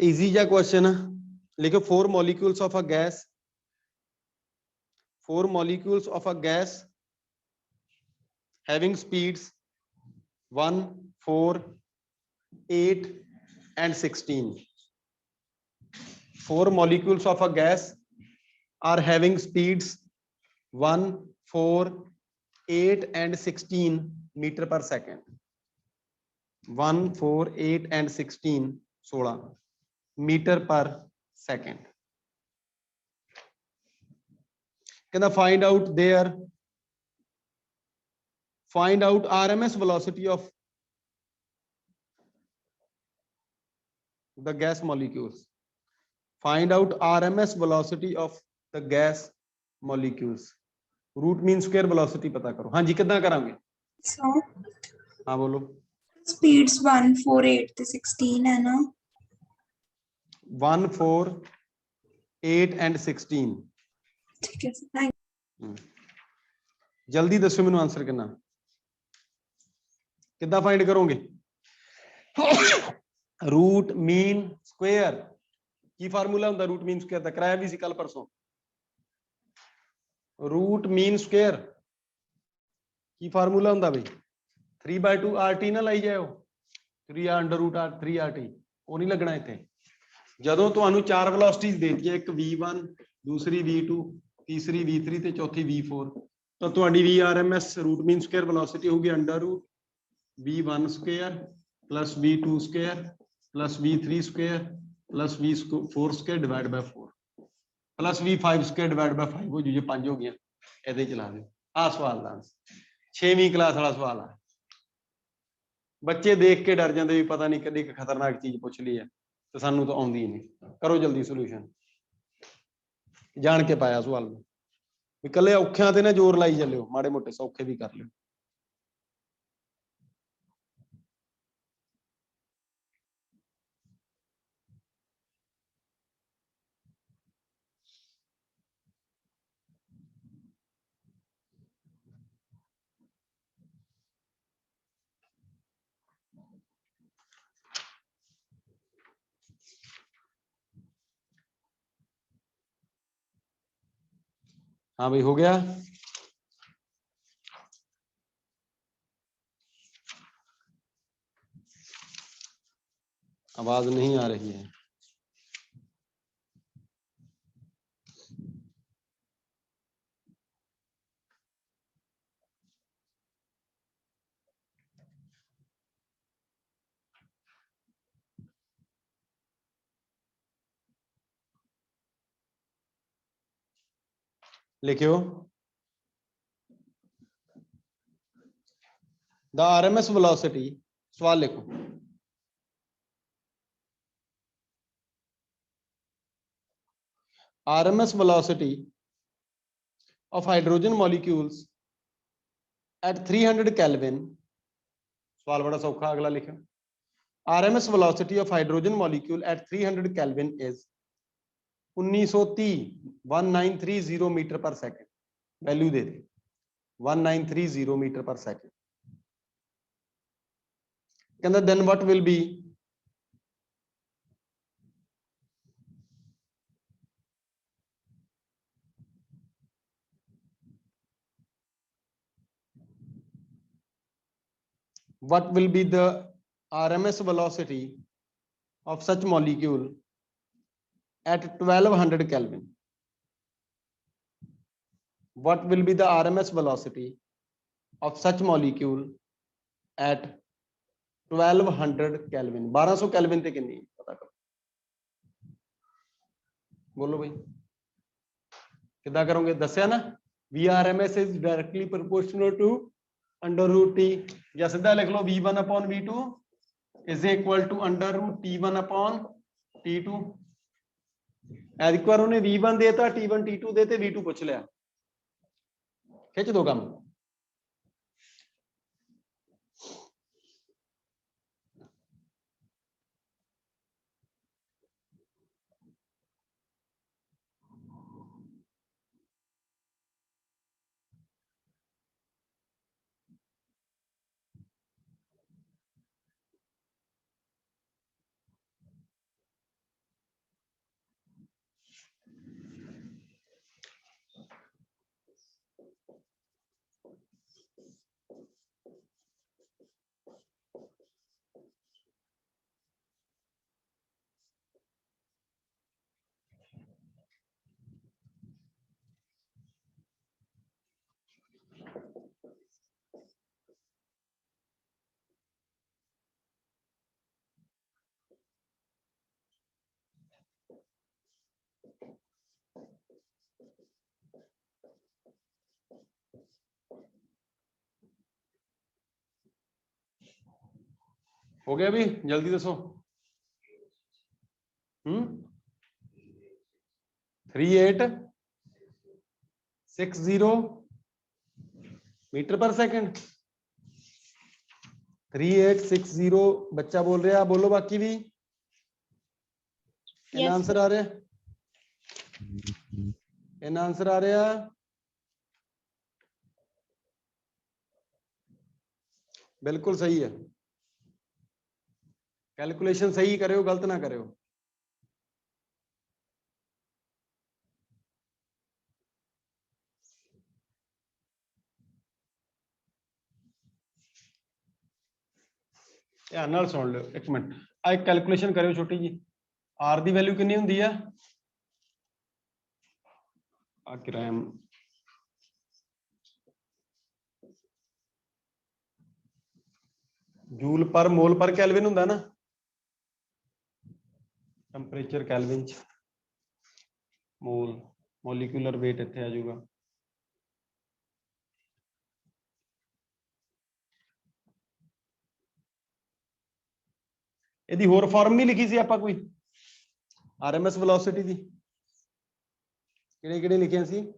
easy जा क्वेश्चन लिखो 4 molecules of a gas 4 molecules of a gas having speeds 1 4 8 and 16 4 molecules of a gas are having speeds 1 4 8 and 16 meter per second 1 4 8 and 16 16 meter per second can find out RMS velocity of the gas molecules find out RMS velocity of the gas molecules root mean square velocity पता करो। हाँ जी कितना करांगे So हाँ बोलो speeds 1 4 8 ਤੇ 16 है ना 1 4 8 and 16 ठीक है थैंक जल्दी दसो मैनू आंसर कितना कितना फाइंड करोगे रूट मीन स्क्वायर की फार्मूला होता रूट मीन स्क्वायर का कराया भी सी कल परसों रूट मीन स्क्वायर की फार्मूला होता भाई 3/2 RT ना लाई जाओ 3 अंडर रूट 3 RT वो नहीं लगना इतने ਜਦੋਂ ਤੁਹਾਨੂੰ ਚਾਰ ਵੈਲੋਸਿਟੀਜ਼ ਦੇਤੀਆਂ ਇੱਕ v1 ਦੂਸਰੀ v2 ਤੀਸਰੀ v3 ਤੇ ਚੌਥੀ v4 ਤਾਂ ਤੁਹਾਡੀ vrms root mean square velocity ਹੋਊਗੀ under root v1 square plus v2 square plus v3 square plus v4 square divide by 4 plus v5 square divide by 5 ਹੋ ਜੂ ਜੇ 5 ਹੋ ਗਈਆਂ ਇਹਦੇ ਚਲਾ ਦਿਓ ਆਹ ਸਵਾਲ ਦਾ 6ਵੀਂ ਕਲਾਸ ਵਾਲਾ ਸਵਾਲ ਆ ਬੱਚੇ ਦੇਖ ਕੇ ਡਰ ਜਾਂਦੇ ਵੀ ਪਤਾ ਨਹੀਂ ਕਦੇ ਇੱਕ ਖਤਰਨਾਕ ਚੀਜ਼ ਪੁੱਛ ਲਈ ਹੈ ਤੇ ਸਾਨੂੰ ਤਾਂ ਆਉਂਦੀ ਨਹੀਂ ਕਰੋ ਜਲਦੀ ਸੋਲੂਸ਼ਨ जान के पाया सवाल में भी कले औखियां ते ना जोर लाई चलियो, माड़े मोटे सौखे भी कर लियो। हाँ भाई हो गया। आवाज नहीं आ रही है। लिखियो द आरएमएस वेलोसिटी, सवाल लिखो। RMS velocity of hydrogen molecules at 300 Kelvin, सवाल बड़ा सौखा, अगला लिखो। RMS velocity of hydrogen molecule at 300 Kelvin is 1930 metre per second, value दे दे 1930 मीटर पर सेकंड। कहता then what will be the RMS velocity of such molecule at 1200 Kelvin? What will be the RMS velocity of such molecule at 1200 Kelvin? 1200 Kelvin ते कितनी पता करो, बोलो भाई कितना करोगे? दसिया ना, VRMS is directly proportional to √T, या सीधा लिख लो V1/V2 is equal to √T1/T2। एक बार उन्हें V1 देता, T1 T2 देते, V2 पूछ लिया, खिंच दो काम। हो गया भी, जल्दी दसो। 3860 मीटर पर सेकंड। 3860 बच्चा बोल रहा, बोलो बाकी भी। इन आंसर आ रहा, इन आंसर आ रहा। बिल्कुल सही है, कैलकुलेशन सही करो, गलत ना करो। ध्यान नाल सुन लो, एक मिनट आ एक कैलकुलेशन करो छोटी जी। आर दी वैल्यू कितनी होंदी है? ग्राम जूल पर मोल पर कैलविन होंदा ना, टेंपरेचर कैलविन च, मोल मॉलिक्यूलर वेट इत्थे आ जाऊगा। ਇਹਦੀ ਹੋਰ ਫਾਰਮ ਨਹੀਂ ਲਿਖੀ ਸੀ ਆਪਾਂ ਕੋਈ RMS ਵੈਲੋਸਿਟੀ ਦੀ? ਕਿਹੜੇ ਲਿਖਿਆ ਸੀ?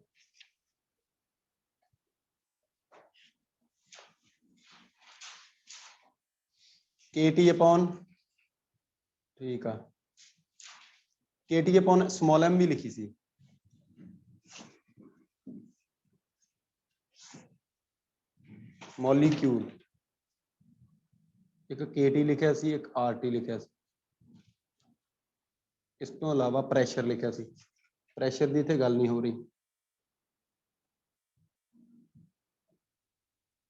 KT upon, ठीक है, KT upon small m भी लिखी सी, मॉलिक्यूल, एक KT लिखा सी, एक RT लिखा सी, इस तो अलावा प्रैशर लिखा सी, प्रैशर की इत्थे गल नहीं हो रही,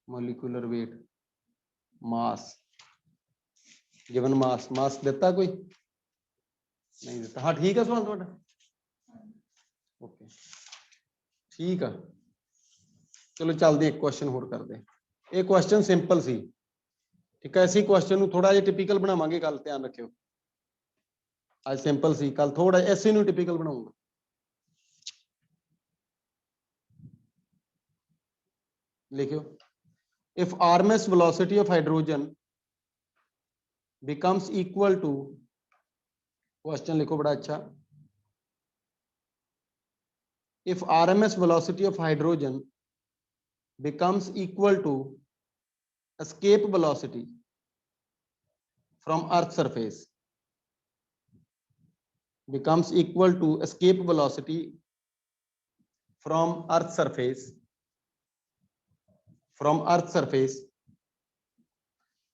मॉलिक्यूलर वेट, मास, गिवन मास, मास दिता कोई नहीं दिता? हाँ ठीक है सवाल तुहाडा, ओके ठीक है। चलो चलते एक क्वेश्चन होर करते, ये क्वेश्चन सिंपल सी, ठीक है, इसी क्वेश्चन नूं थोड़ा जिहा टिपिकल बनावांगे, कल ध्यान रखियो, आज सिंपल सी, कल थोड़ा ऐसे नूं टिपिकल बनाऊंगा। लिखियो, if RMS velocity of hydrogen becomes equal to, question लिखो बड़ा अच्छा, if RMS velocity of hydrogen becomes equal to escape velocity from earth surface, becomes equal to escape velocity from earth surface,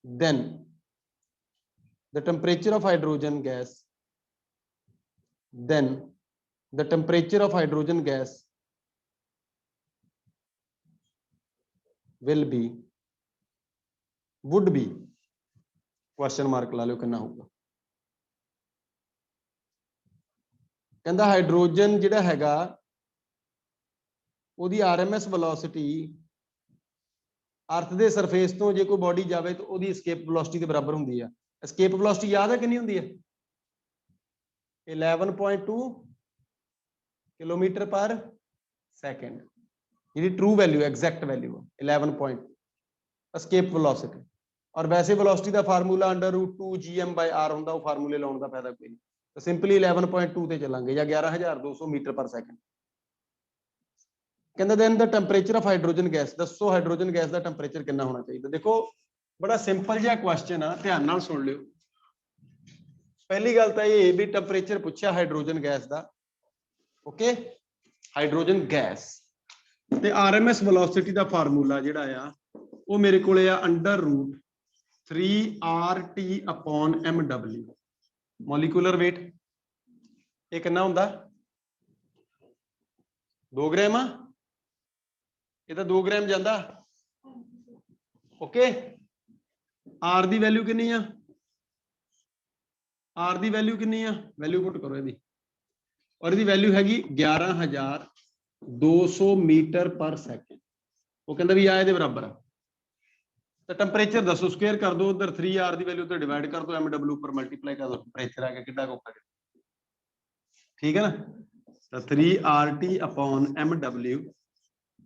then the temperature of hydrogen gas, will be, would be, question mark ला लो, कितना होगा? कहता hydrogen जिहड़ा हैगा ਉਹਦੀ RMS velocity अर्थ ਦੇ surface ਤੋਂ ਜੇ ਕੋਈ ਬੋਡੀ ਜਾਵੇ ਤਾਂ ਉਹਦੀ escape velocity ਦੇ ਬਰਾਬਰ ਹੁੰਦੀ ਆ। escape velocity याद है कितनी ਹੁੰਦੀ है? 11.2 किलोमीटर पर सेकंड, जी true value, exact value 11 escape velocity, और वैसे वेलोसिटी का फार्मूला √2 gm/r होंदा, वो फार्मूले लाने का फायदा कोई नहीं, तो सिंपली 11.2 ते चलांगे या 11,200 मीटर पर सेकंड। कहंदा then the temperature of hydrogen gas, दसो हाइड्रोजन गैस का टेंपरेचर कितना होना चाहिए? देखो बड़ा सिंपल जिहा क्वेश्चन आ, ध्यान नाल सुन लियो। पहली गल तो ये भी टेंपरेचर पूछा हाइड्रोजन गैस का, ओके, हाइड्रोजन गैस ते RMS वेलोसिटी का फार्मूला जिहड़ा आ वो मेरे को √3RT/mw, मॉलिक्यूलर वेट ये कितना होंदा? 2 ग्राम आ, ये तो 2 ग्राम जाता, ओके। आर की वैल्यू कितनी आ? आर की वैल्यू कितनी आ? वैल्यू पुट करो यदि, और यदि वैल्यू हैगी 11,200 मीटर पर सेकंड, वो कहता भी आए बराबर है। तो टेंपरेचर दसो, स्क्वायर कर दो उधर, 3R की वैल्यू तो डिवाइड कर दो, MW पर मल्टीप्लाई कर दो, टेंपरेचर आ गया, कितना होगा, ठीक है ना। तो 3RT/mw,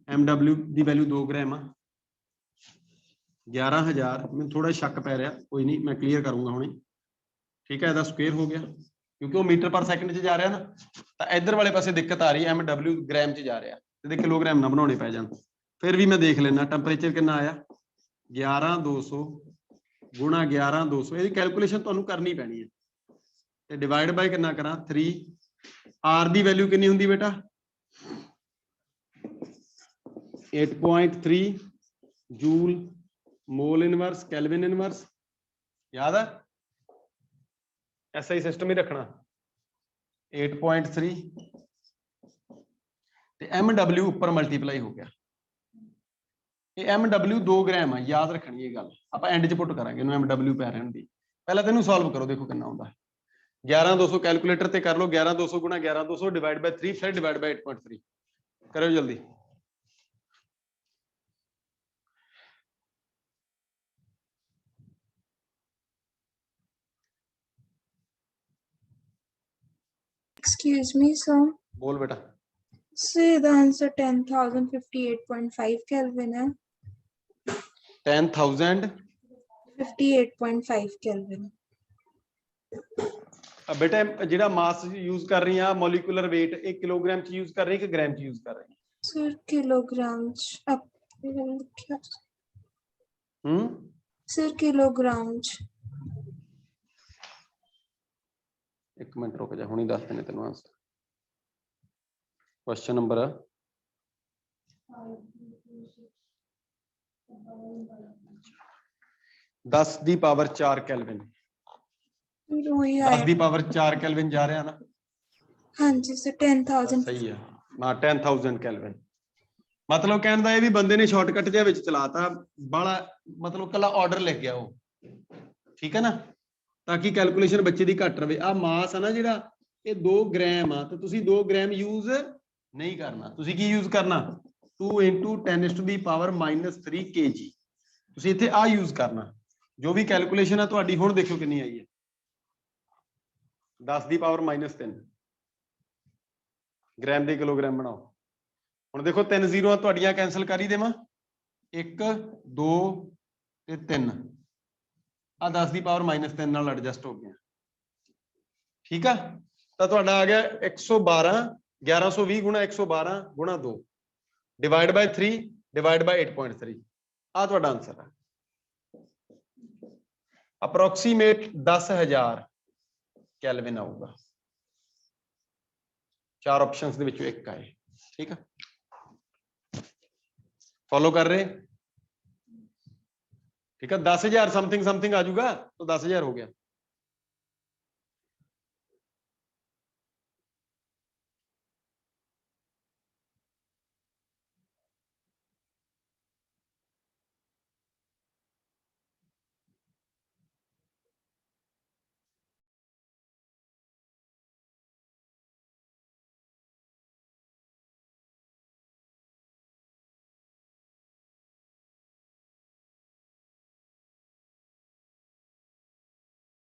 MW की वैल्यू 2 ग्राम आ, 11,000, मैं थोड़ा शक पै रहा, कोई नहीं मैं क्लीयर करूंगा हुणे, ठीक है, इसका स्क्वायर हो गया क्योंकि वो मीटर पर सेकंड जा रहा ना, तो इधर वाले पासे दिक्कत आ रही है, MW ग्राम च जा रहा, तो किलोग्राम ना बनाने पै जान, फिर भी मैं देख लेना टेंपरेचर कितना आया, 11,200 गुणा 11,200, ये कैलकुलेशन तुहानू करनी पैनी है, ते डिवाइड बाय कितना करा 3, आर की वैल्यू कितनी होंगी बेटा? 8.3 joule mole inverse kelvin inverse, याद है, ऐसा ही सिस्टम ही रखना, 8.3 ते MW ऊपर मल्टीप्लाई हो गया, ये MW 2 ग्राम है, याद रखनी ये गल, आप एंड च पुट करांगे MW पै रहे होंगी, पहले तेन सॉल्व करो, देखो कितना होंदा, 11,200 कैलकुलेटर ते कर लो, 11,200 गुणा 11,200 डिवाइड बाय 3 फिर डिवाइड बाय 8.3 करो जल्दी। Excuse me, sir. बोल बेटा। Say the answer 10,058.5 Kelvin है। 10,000 58.5 Kelvin। अब बेटा ਜਿਹੜਾ ਮਾਸ यूज कर रही हैं मॉलिक्यूलर वेट 1 किलोग्राम च यूज कर रही है कि ग्राम च यूज कर रही है? Sir, kilograms. Up. Sir, kilograms. एक मिनट रुक जा, हुणी दस देने तेन आंसर। क्वेश्चन नंबर 10 ਦੀ ਪਾਵਰ 4 ਕੈਲਵਿਨ। 10 ਦੀ ਪਾਵਰ 4 ਕੈਲਵਿਨ ਜਾ ਰਿਹਾ ਨਾ? हाँ जी सर, 10,000। सही है ना, 10,000 ਕੈਲਵਿਨ। मतलब कहने का ये भी बंदे ने शॉर्टकट जिहा विच चलाता बाला, मतलब कला ऑर्डर लिख गया वो, ठीक है ना, ताकि कैलकुलेशन बच्चे की घट रहे। आ मास है ना जिहड़ा, ये 2 ग्राम आ, तो तुसी 2 ग्राम यूज नहीं करना। तुसी की यूज करना 2 × 10⁻³ kg। तुसी इत्थे आ यूज करना। जो भी कैलकुलेशन है तुहाडी हुण देखो कितनी आई है, 10⁻³ ग्राम दे किलोग्राम बनाओ। ਹੁਣ देखो 3 ਜ਼ੀਰੋਆਂ ਤੁਹਾਡੀਆਂ कैंसिल कर ही देवां, 1 2 ਤੇ 3 ਆ 10⁻³ ਨਾਲ ਐਡਜਸਟ ਹੋ ਗਿਆ, ਠੀਕ ਆ। ਤਾਂ ਤੁਹਾਡਾ ਆ ਗਿਆ 112 1120 ਗੁਣਾ 112 ਗੁਣਾ 2 ਡਿਵਾਈਡ ਬਾਈ 3 ਡਿਵਾਈਡ ਬਾਈ 8.3 ਆ ਤੁਹਾਡਾ ਆਨਸਰ ਹੈ। ਅਪਰੋਕਸੀਮੇਟ 10,000 ਕੈਲਵਿਨ ਆਊਗਾ। 4 ਆਪਸ਼ਨਸ ਦੇ ਵਿੱਚੋਂ ਇੱਕ ਆਏ, ਠੀਕ ਆ। फॉलो कर रहे, ठीक है। 10,000 समथिंग समथिंग आ जाऊगा तो 10,000 हो गया।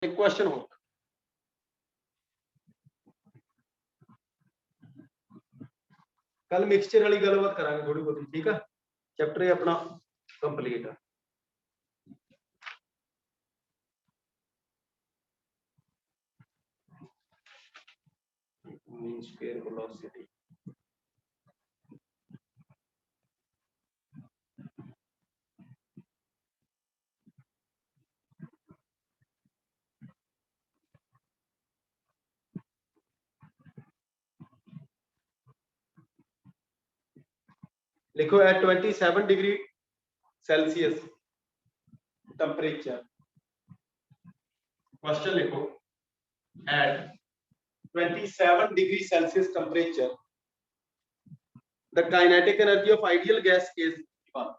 एक क्वेश्चन हो, कल मिक्सचर वाली गलबात करांगे थोड़ी बहुत, ठीक है। चैप्टर ये अपना कंप्लीट है। मीन स्क्वायर वेलोसिटी, लिखो at 27 degree Celsius temperature. Question लिखो at 27 degree Celsius temperature the kinetic energy of ideal gas is 1।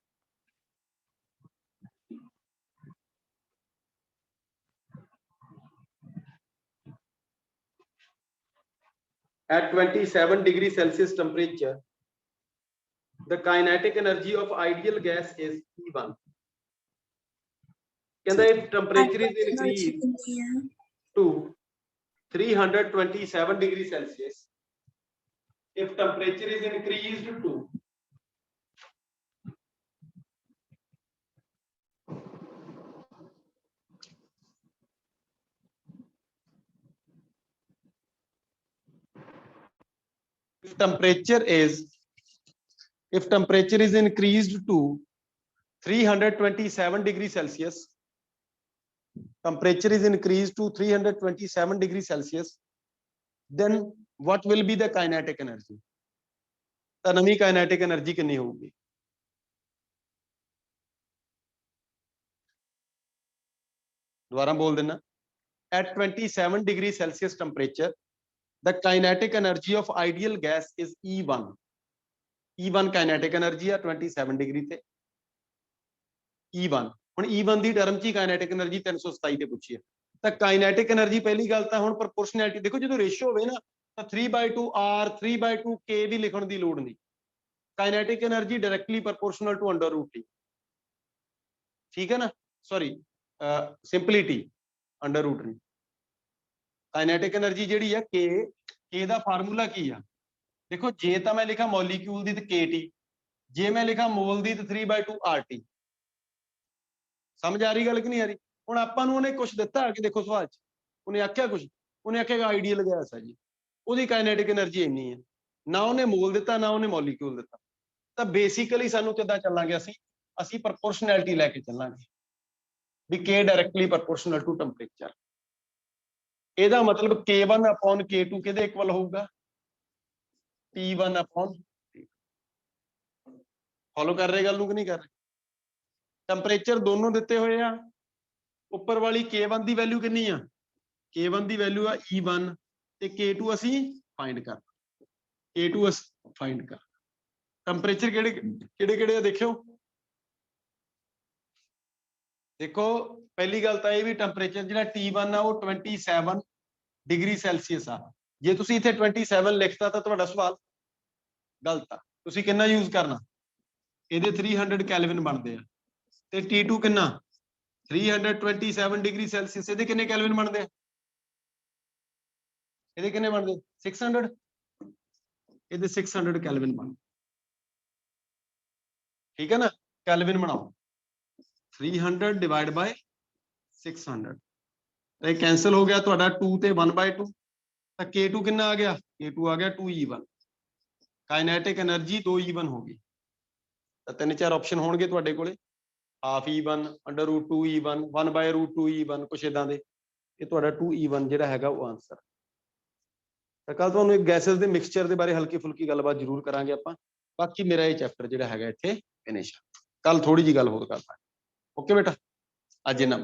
at 27 degree Celsius temperature the kinetic energy of ideal gas is E1। कहता if temperature is increased to 327 degree Celsius, if temperature is increased to if temperature is increased to 327 degree Celsius, temperature is increased to 327 degree Celsius, then what will be the kinetic energy? ਤਾਂ ਨਵੀਂ kinetic energy ਕਿੰਨੀ ਹੋਊਗੀ? ਦੁਬਾਰਾ ਬੋਲ ਦੇਣਾ, at 27 degree Celsius temperature the kinetic energy of ideal gas is E1। E1 kinetic energy है 27 degree ते E1। ਹੁਣ E1 ਦੀ ਟਰਮ 'ਚ ਹੀ kinetic energy 327 ਤੇ ਪੁੱਛੀ ਹੈ। ਤਾਂ kinetic energy ਪਹਿਲੀ ਗੱਲ ਤਾਂ ਹੁਣ ਪ੍ਰੋਪੋਰਸ਼ਨੈਲਿਟੀ ਦੇਖੋ, ਜਦੋਂ ਰੇਸ਼ੋ ਹੋਵੇ ਨਾ ਤਾਂ 3/2 R 3/2 K ਵੀ ਲਿਖਣ ਦੀ ਲੋੜ ਨਹੀਂ। kinetic energy directly proportional to under root T, ठीक है ना, सॉरी सिंपलिटी अंडर रूट नहीं। काइनेटिक एनर्जी जिहड़ी है के दा फार्मूला की आ देखो, जे तो मैं लिखा मॉलिक्यूल दी ते KT, जे मैं लिखा मोल दी ते 3/2 RT। समझ आ रही गल कि नहीं आ रही? हुण आपां नूं उहने कुछ दिता कि देखो सवाल च उहने आख्या कुछ ਉਹਨੇ ਆਖਿਆ ਆਈਡੀਅਲ ਗੈਸ ਹੈ ਜੀ, ਉਹਦੀ ਕਾਈਨੈਟਿਕ એનર્ਜੀ ਇੰਨੀ ਹੈ, ਨਾ ਉਹਨੇ ਮੋਲ ਦਿੱਤਾ ਨਾ ਉਹਨੇ ਮੋਲੀਕਿਊਲ ਦਿੱਤਾ। ਤਾਂ ਬੇਸਿਕਲੀ ਸਾਨੂੰ ਕਿੱਦਾਂ ਚੱਲਾਂਗੇ ਅਸੀਂ ਪ੍ਰੋਪੋਰਸ਼ਨੈਲਿਟੀ ਲੈ ਕੇ ਚੱਲਾਂਗੇ ਵੀ K directly proportional to temperature. ਇਹਦਾ ਮਤਲਬ K1 ਅਪੋਨ K2 ਕਿਹਦੇ ਇਕੁਅਲ ਹੋਊਗਾ? T1 upon. ਫੋਲੋ ਕਰ ਰਹੇ ਗੱਲ ਨੂੰ ਕਿ ਨਹੀਂ ਕਰ ਰਹੇ? ਟੈਂਪਰੇਚਰ ਦੋਨੋਂ ਦਿੱਤੇ ਹੋਏ ਆ, ਉੱਪਰ ਵਾਲੀ K1 ਦੀ ਵੈਲਿਊ ਕਿੰਨੀ ਆ? K1 ਦੀ ਵੈਲਿਊ ਆ E1 ਤੇ K2 ਅਸੀਂ ਫਾਈਂਡ ਕਰਨਾ। K2 ਅਸੀਂ ਫਾਈਂਡ ਕਰ। ਟੈਂਪਰੇਚਰ ਕਿਹੜੇ ਆ ਦੇਖਿਓ। ਦੇਖੋ ਪਹਿਲੀ ਗੱਲ ਤਾਂ ਇਹ ਵੀ ਟੈਂਪਰੇਚਰ ਜਿਹੜਾ T1 ਆ ਉਹ 27 ਡਿਗਰੀ ਸੈਲਸੀਅਸ ਆ। ਜੇ ਤੁਸੀਂ ਇੱਥੇ 27 ਲਿਖਤਾ ਤਾਂ ਤੁਹਾਡਾ ਸਵਾਲ ਗਲਤ ਆ। ਤੁਸੀਂ ਕਿੰਨਾ ਯੂਜ਼ ਕਰਨਾ? ਇਹਦੇ 300 ਕੈਲਵਿਨ ਬਣਦੇ ਆ ਤੇ T2 ਕਿੰਨਾ? 327 ਡਿਗਰੀ ਸੈਲਸੀਅਸ। ਇਹਦੇ ਕਿੰਨੇ ਕੈਲਵਿਨ ਬਣਦੇ ਆ? ਇਹਦੇ ਕਿੰਨੇ ਬਣਦੇ? 600। ਇਹਦੇ 600 ਕੈਲਵਿਨ ਬਣਦੇ। ਠੀਕ ਹੈ ਨਾ? ਕੈਲਵਿਨ ਬਣਾਓ। 300 ਡਿਵਾਈਡ ਬਾਈ 600 ਇਹ ਕੈਂਸਲ ਹੋ ਗਿਆ ਤੁਹਾਡਾ 2 ਤੇ 1/2 ਤਾਂ K2 ਕਿੰਨਾ ਆ ਗਿਆ? K2 ਆ ਗਿਆ 2E1। ਕਾਈਨੈਟਿਕ એનર્ਜੀ 2E1 ਹੋ ਗਈ। ਤਾਂ 3-4 ਆਪਸ਼ਨ ਹੋਣਗੇ ਤੁਹਾਡੇ ਕੋਲੇ, ਹਾਫ E1, √2E1, 1/√2E1 ਕੁਛ ਇਦਾਂ ਦੇ। ਇਹ ਤੁਹਾਡਾ 2E1 ਜਿਹੜਾ ਹੈਗਾ ਉਹ ਆਨਸਰ। ਤਾਂ ਕੱਲ ਤੁਹਾਨੂੰ ਇੱਕ ਗੈਸਸ ਦੇ ਮਿਕਸਚਰ ਦੇ ਬਾਰੇ ਹਲਕੀ ਫੁਲਕੀ ਗੱਲਬਾਤ ਜ਼ਰੂਰ ਕਰਾਂਗੇ ਆਪਾਂ। ਬਾਕੀ ਮੇਰਾ ਇਹ ਚੈਪਟਰ ਜਿਹੜਾ ਹੈਗਾ ਇੱਥੇ ਫਿਨਿਸ਼। ਕੱਲ ਥੋੜੀ ਜੀ ਗੱਲ ਹੋਰ ਕਰਦਾ। ਓਕੇ ਬੇਟਾ, ਅੱਜ ਇਹਨਾਂ